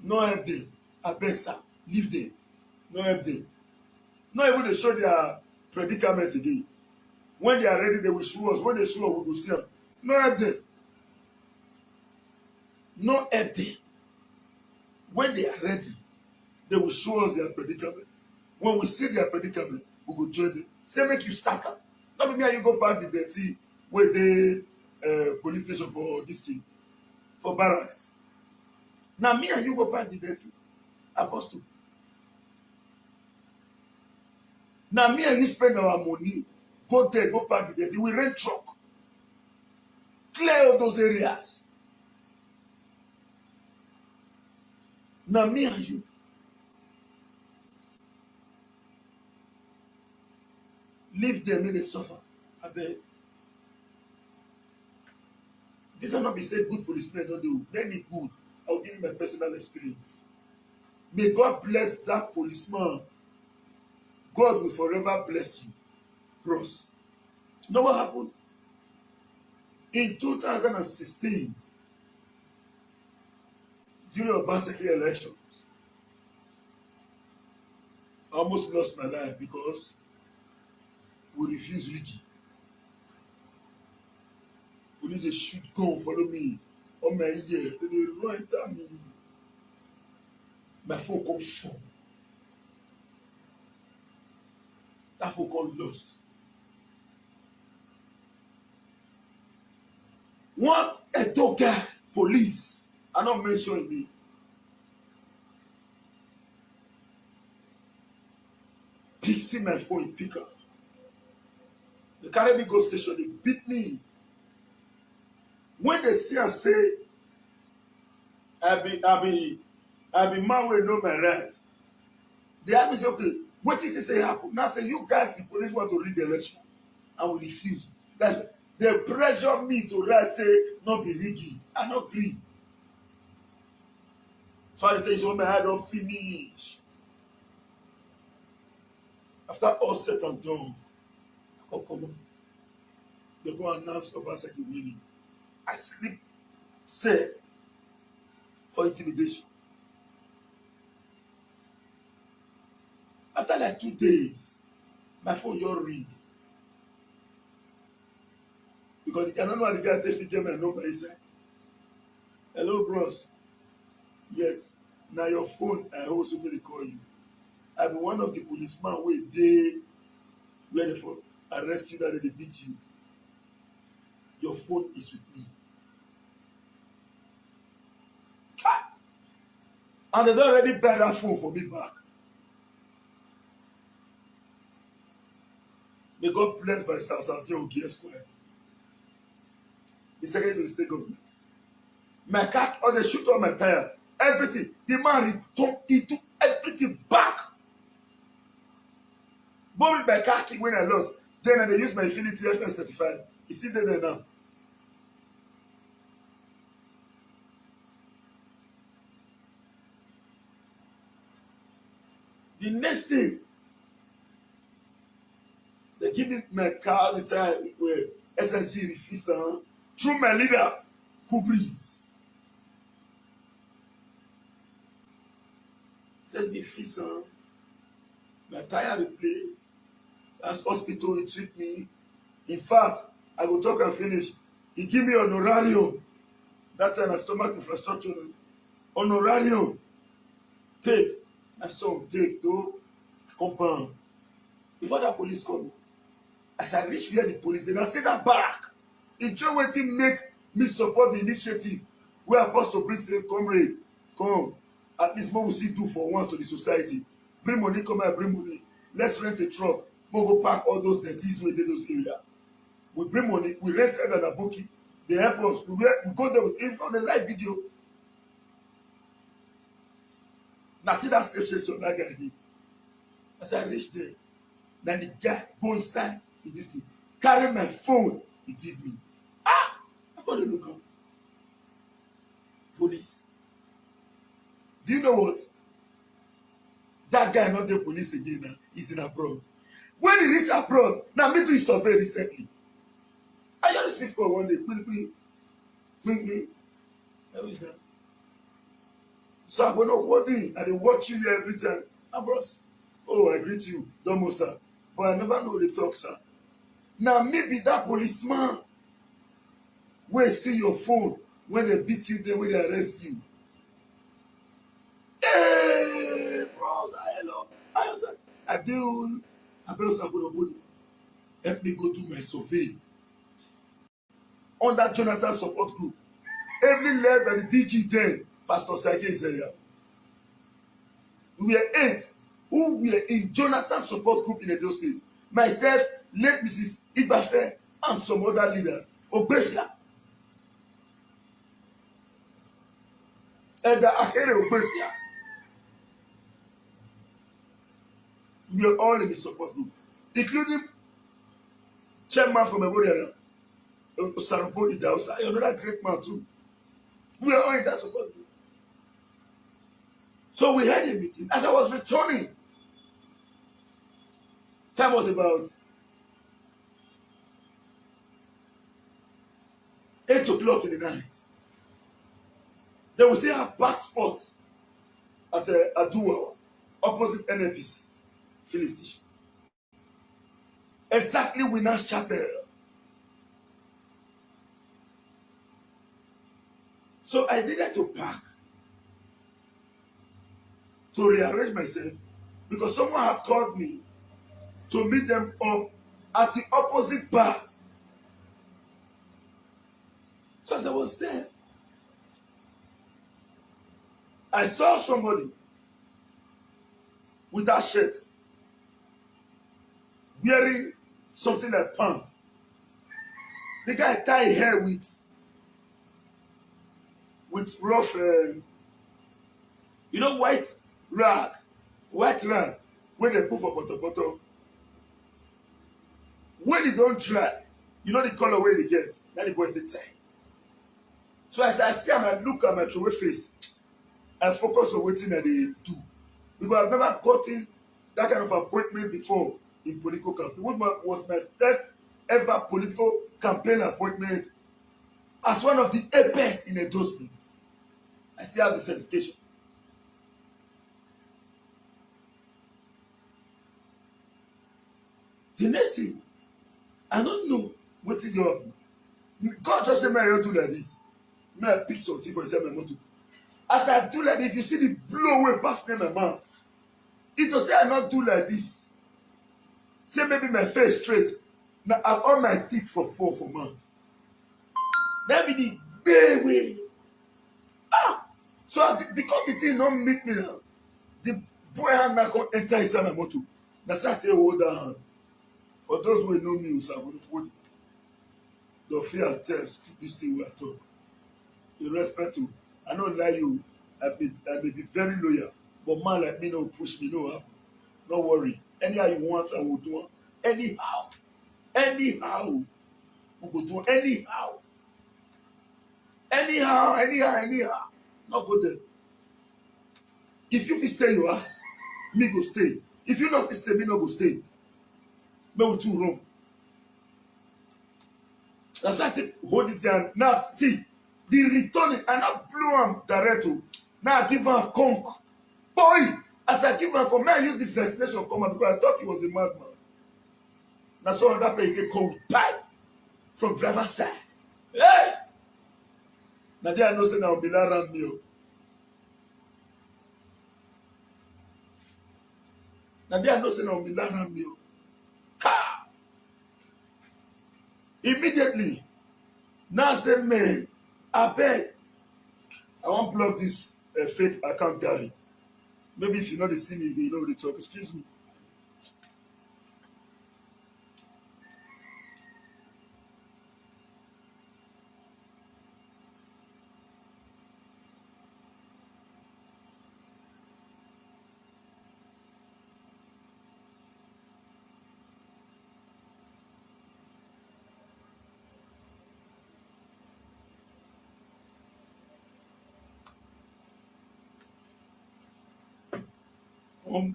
No help them. I beg sir, leave them. No help them. Not even they show their predicament again. When they are ready, they will show us. When they show us, we will see them. No help them. No help them. When they are ready, they will show us their predicament. When we see their predicament, we will join them. Say make you start up. Not be me and you go back the dirty where they police station for this thing, for barracks. Now me and you go back the dirty, apostle. Now me and you spend our money, go there, go back the dirty. We rent truck, clear all those areas. Now me and you. Leave them, may they suffer. I beg. This will not be say good policemen don't do many good. I will give you my personal experience. May God bless that policeman. God will forever bless you. Bros. You know what happened? In 2016, during Obaseki elections, I almost lost my life because we refused Ricky. We need to shoot gun, follow me. On my ear, they run at me. My phone come fall. That phone got lost. One Edo guy, police, I not mention me. See my phone, pick up. They carry me go station, they beat me. When they see and say, I be man wey know my right. They ask me say, okay, what did they say happen? Now say you guys, the police want to rig the election, and we refuse. That's why they pressure me to write say not be rigging. I not agree. So I tell you, so my head don't finish. After all said and done, I come out. They go announce Obaseki winning. I sleep, say, for intimidation. After like 2 days, my phone just ring. Because I don't know how the guy take to get my number inside. Hello, bros. Yes, now your phone, I also going to call you. I'm one of the policemen where they ready for arrest you that they beat you. Your phone is with me. And they don't already buy that phone for me back. May God bless Barrister Asante Ogie Square. The secretary to the state government. My car, or they shoot on my tire, everything. The man returned, he took everything back. Bought my car key when I lost. Then they used my Infinity FS35. It's still there now. The next thing, they give me my car the time where SSG refused through my leader, Kubri's. Said refused my tire replaced. That's hospital, he treat me. In fact, I go talk and finish. He give me honorarium. That time my stomach infrastructure. Honorarium. Take. My son, take, though. Compound. Before that police come, as I reach where the police, then I stay that back. It just waiting make me support the initiative where Apostle Brick say, comrade, come. At least more we see do for once to the society. Bring money, come and bring money. Let's rent a truck. We'll go park all those dirties within those areas. We bring money, we rent Edda and Aboki. They help us. We go there with on the live video. Now see that step session that guy did. As I reach there, then the guy go inside in this thing, carry my phone, he give me. I got to look up. Police. Do you know what? That guy not the police again now. He's in abroad. When he reach abroad, now me too is survey recently. I just received call one day. Quickly. How is that? So I go not worthy. I dey watch you here every time. Bros. Oh, I greet you. Domo, sir. But I never know the talk, sir. Now maybe that policeman will see your phone when they beat you, then when they arrest you. Hey, bros, hello. I do. I better help me go do my survey. On that Jonathan support group. Every led by the DG then, Pastor Sage is here. We were 8 who were in Jonathan support group in Edo State. Myself, late Mrs. Igbafe, and some other leaders. Obesia. And the Ahere Obesia. We are all in the support group, including chairman from Eboria, Sarabo Idausa, another great man too. We are all in that support group. So we had a meeting. As I was returning, time was about 8 o'clock in the night. They will still have back spots at Adua, opposite NAPC filling station. Exactly Winners Chapel. So I needed to park to rearrange myself because someone had called me to meet them up at the opposite bar. So as I was there, I saw somebody with that shirt wearing something like pants. The guy tied hair with rough, white rag, when they put for bottom. When it don't dry, you know the color where they get, that the boy they tie. So as I see him, I look at my true face, I focus on what they do. Because I've never gotten that kind of appointment before in political campaign. What was my first ever political campaign appointment as one of the APC in Edo State. I still have the certification. The next thing, I don't know what you happen. God just said, "May I do like this? May I pick something for yourself, my motto." As I do like this, if you see the blow away past my mouth, it will say I not do like this. Say maybe my face straight. Now I have all my teeth for 4 months. That be the big way. So because the thing don't meet me now, the boy hand now come enter inside my motor. Now say I tell hold that hand. For those who know me, the fear test this thing we are talking. In respect to, I don't lie you. I may be very loyal, but man like me no push me, no happen. Don't worry. Anyhow you want, I will do it. Anyhow, we go do it. Anyhow. Not go there. If you fit stay your ass, me go stay. If you not fit stay, me no go stay. Me we too wrong. That's why I take hold this guy. Now see, the returning, I not blow him direct. Now I give him a conk. Boy, as I give him a conk, may I use the destination come out because I thought he was a madman. Now so on that pay he come with pipe from driver's side. Hey! Now there I know say now be that around me. Now there I know say now be that around me. Car! Immediately, now say man, I beg, I want block this fake account Gary. Maybe if you know the see me, you know the talk. Excuse me.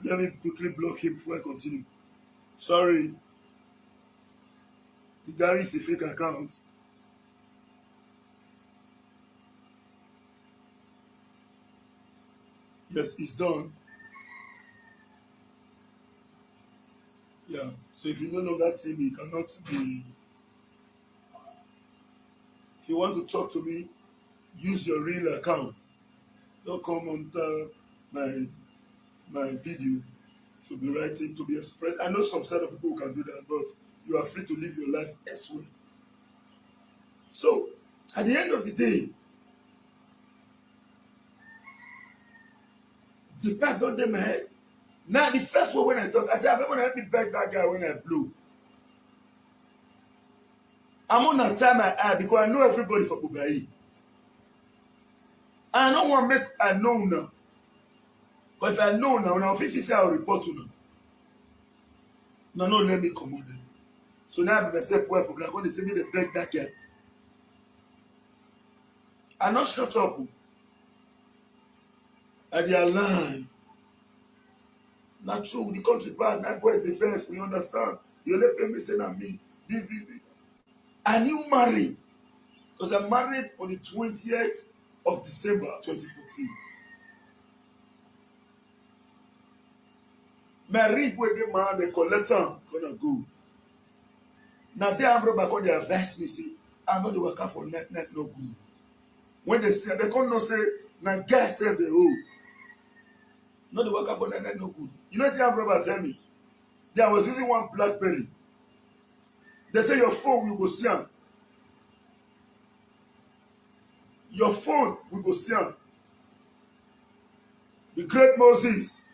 Let me quickly block him before I continue. Sorry. The Gary is a fake account. Yes, it's done. Yeah. So if you no longer see me, you cannot be. If you want to talk to me, use your real account. Don't come on my video to be writing, to be expressed. I know some set of people can do that, but you are free to live your life elsewhere. So, at the end of the day, the back don't take my head. Now, the first one when I talk, I say, I'm going to help me beg that guy when I blow. I'm going to tie my eye because I know everybody for Bugai. And I don't want to make I know now. But if I know now, if you say I'll report to now. No, let me come on then. So now I be myself well for black. When they say me, they beg that guy. I not shut up. And they are lying. Not true. The country bad. That boy is the best. We understand. You only pay me saying and me. This. And you marry. Because I married on the 20th of December 2014. My ring where the man, the collector, gonna go. Now they are back on their advice me say, I'm not the worker for net no good. When they say they can't not say, now guys say the oh, not the worker for net no good. You know what the brother tell me? There was using one BlackBerry. They say your phone will go see am. Your phone will go see am. The great Moses.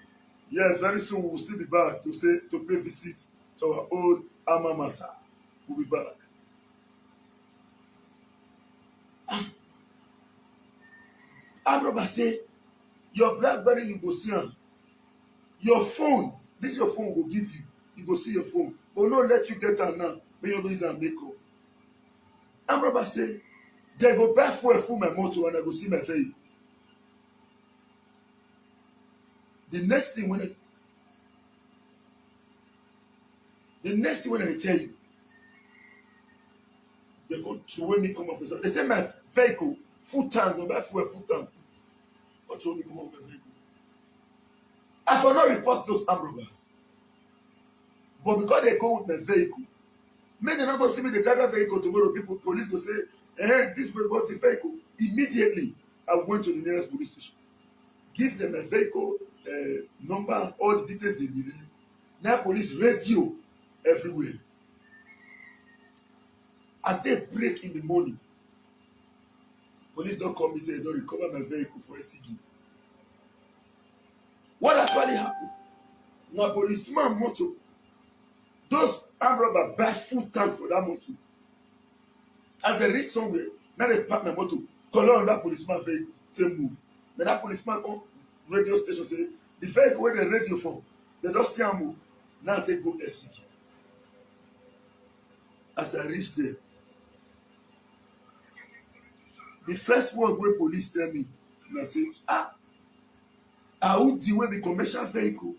Yes, very soon we will still be back to say to pay visit to our old alma mater. We'll be back. Abroba say, your BlackBerry you go see am. Your phone, this your phone will give you. You go see your phone. But no let you get am now. When you go use am make up. Abroba say, they go buy full my motor and I go see my vehicle. The next thing when I tell you, they go throw me come off. They say my vehicle full tank, go buy full tank. Or throw me come off my vehicle. I for not report those armed robbers. But because they go with my vehicle, make they not go see me the driver vehicle tomorrow. People, police go say, this was the vehicle. Immediately, I went to the nearest police station. Give them a vehicle number, all the details they needed. Now police radio everywhere. As they break in the morning, police don't come and say they don't recover my vehicle for SCD. What actually happened? Now policeman motor, those armed robbers buy full tank for that motor. As they reach somewhere, now they park my motor, color on that policeman vehicle, say move. Then that policeman on radio station say, the vehicle where they radio for, they don't see him move. Now they go SCD. As I reach there, the first word wey police tell me na say Audi wey be commercial vehicle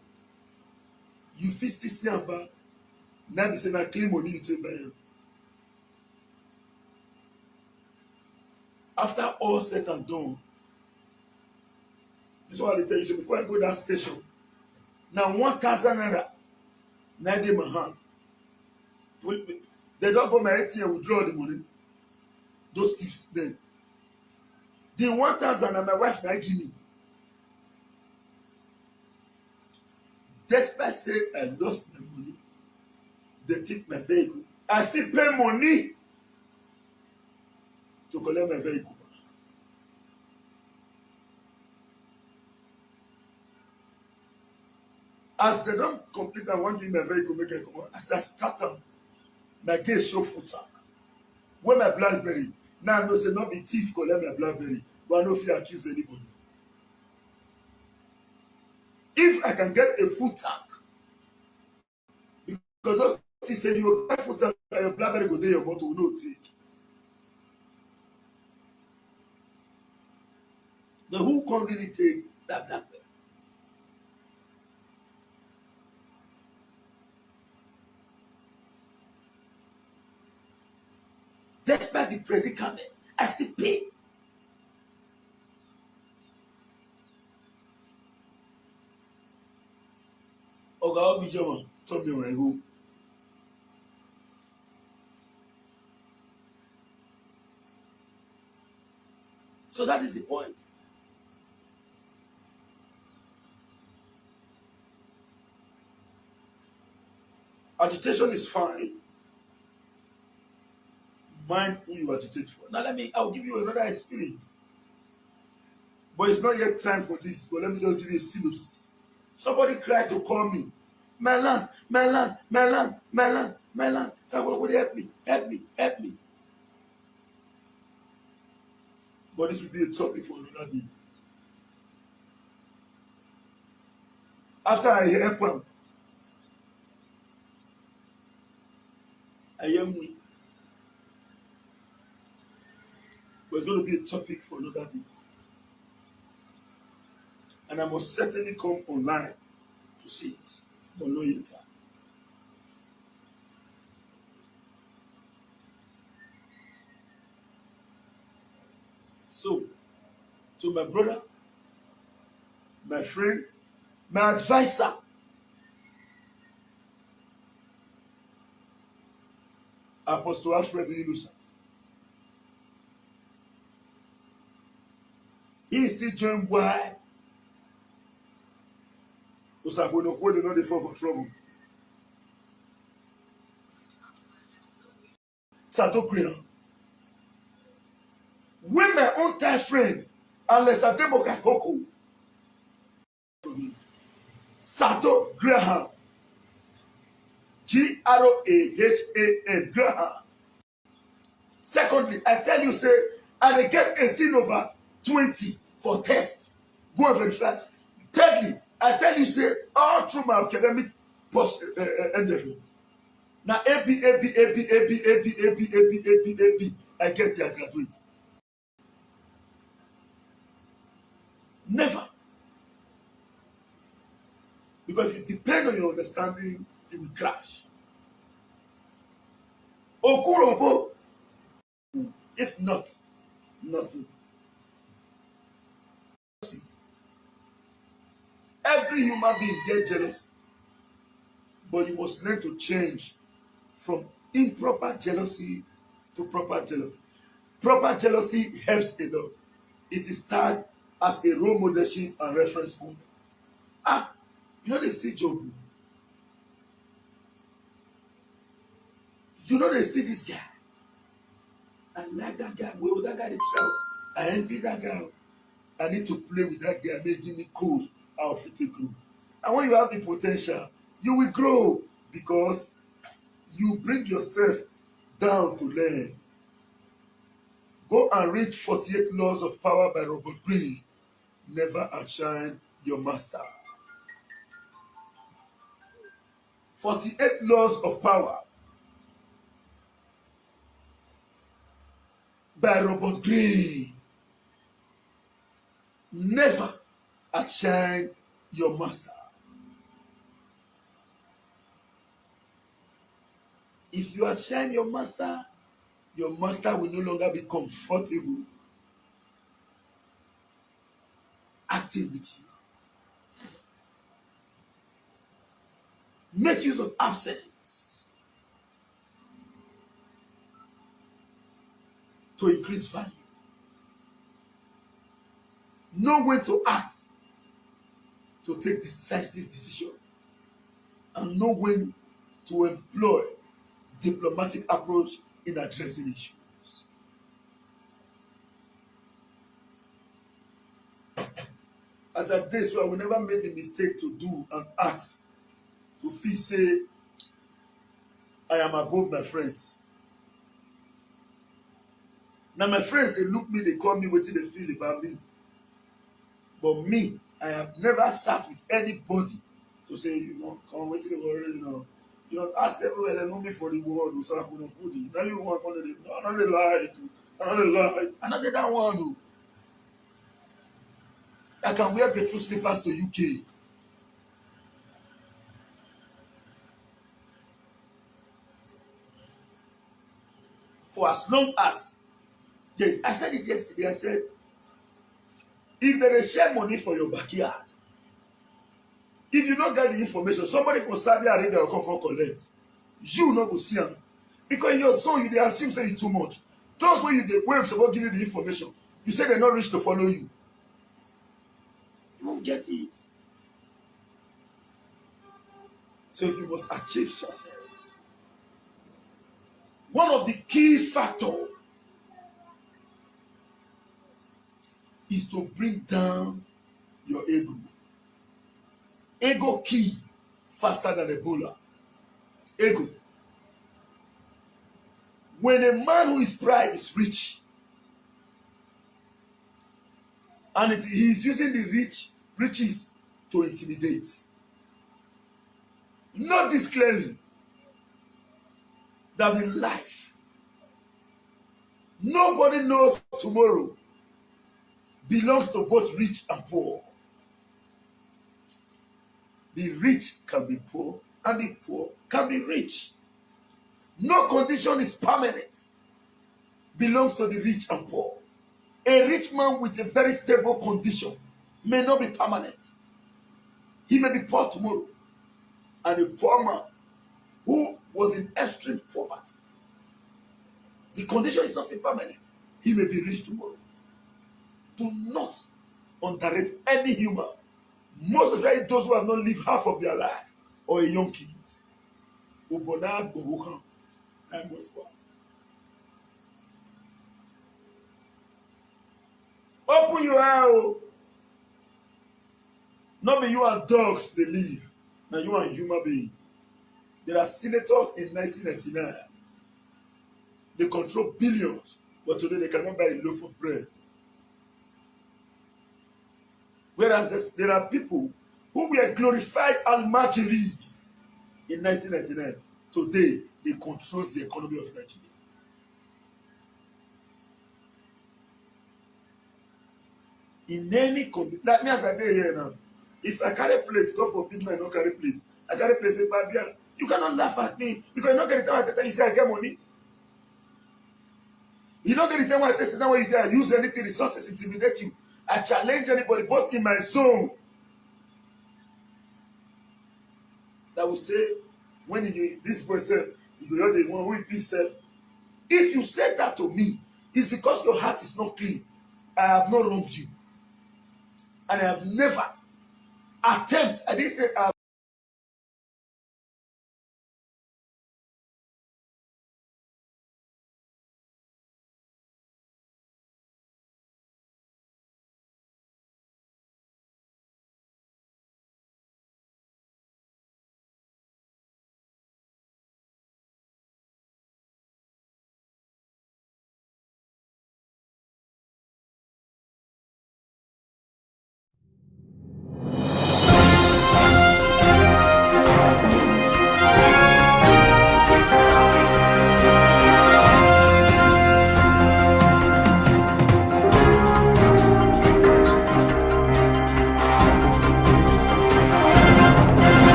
you fit still see am back na be say na clean money you take buy am. After all said and done, this one I dey tell you, so before I go that station na 1,000 naira na dey my hand. They don go my ATM withdraw the money, those thieves dem. The 1,000 and my wife na give me. Despite say I lost my money, they take my vehicle. I still pay money to collect my vehicle. As they don't complete and want give me my vehicle, make it come on. As I start am, my gate show full tank. When my BlackBerry, now I know say not be thief collect my BlackBerry, but I no fit accuse anybody. If I can get a full tank, because those thieves say you go get full tank and your BlackBerry go dey your motor, we no take. Now who can really take that BlackBerry? Despite the predicament, I still pay. Oga Obaseki told me when I go. So that is the point. Agitation is fine. Mind who you agitate for. Now I'll give you another experience. But it's not yet time for this. But let me just give you a synopsis. Somebody tried to call me. My land. Somebody help me. But this will be a topic for another day. After I help him, I am weak. but it's going to be a topic for another day. And I must certainly come online to see this, but no later. So, to my brother, my friend, my advisor, Apostle Alfred Yunusa, he is still joined by Osagbono Kwo, they know they fall for trouble. Sato Green. When my own tight friend, Alessa Demoka Koko, Sato Graham, Grahan, Graham. Secondly, I tell you, say, and they get 18/20 for test. Go and verify. Thirdly, I tell you, say, all through my academic post endeavor. Now, AP, I get here, I graduate. Never. Because if you depend on your understanding, it will crash. Okurobo, if not, nothing. Every human being gets jealous, but you must learn to change from improper jealousy to proper jealousy. Proper jealousy helps a lot. It is tagged as a role modelship and reference moment. You know they see Job. You know they see this guy. I like that guy. Where would that guy travel? I envy that guy. I need to play with that guy. They give me code. I'll fit a group. And when you have the potential, you will grow because you bring yourself down to learn. Go and read 48 Laws of Power by Robert Greene. Never outshine your master. 48 Laws of Power by Robert Greene. Never outshine your master. If you outshine your master will no longer be comfortable acting with you. Make use of absence to increase value. Know when to act to take decisive decision, and know when to employ diplomatic approach in addressing issues. As at this, I will never make the mistake to do and act to feel say I am above my friends. Now my friends, they look me, they call me wetin they feel about me. But me, I have never sat with anybody to say, come wetin they worry, ask everywhere they know me for the world. Now you want one of them. No, not the lie. Another that one. I can wear petrol slippers to UK. For as long as, yes, I said it yesterday, I said, if there is share money for your backyard, if you don't get the information, somebody from Saudi Arabia will come collect. You not go see them. Because in your son, they assume say you too much. Just when you supposed to give you the information, you say they're not rich to follow you. You won't get it. So if you must achieve success, one of the key factors is to bring down your ego. Ego key faster than Ebola. Ego. When a man who is pride is rich, and he is using the riches to intimidate. Note this clearly, that in life, Nobody knows tomorrow belongs to both rich and poor. The rich can be poor and the poor can be rich. No condition is permanent. Belongs to the rich and poor. A rich man with a very stable condition may not be permanent. He may be poor tomorrow. And a poor man who was in extreme poverty, the condition is not permanent. He may be rich tomorrow. Do not underrate any human, most especially those who have not lived half of their life or a young kids. Open your eye. Not be you and dogs they live. Now you are a human being. There are senators in 1999. They control billions, but today they cannot buy a loaf of bread. Whereas there are people who were glorified almajiris in 1999. Today, they control the economy of Nigeria. In any condition, like me as I dey here now, if I carry plate, God forbid me I no carry plate. I carry plate say Babia, you cannot laugh at me because you no get the time I tell you say I get money. You no get the time I tell you now when you there, use anything, resources intimidate you. I challenge anybody, both in my soul, that will say, when this boy said, you know the one who peace said, if you said that to me, it's because your heart is not clean. I have not wronged you. And I have never I didn't say I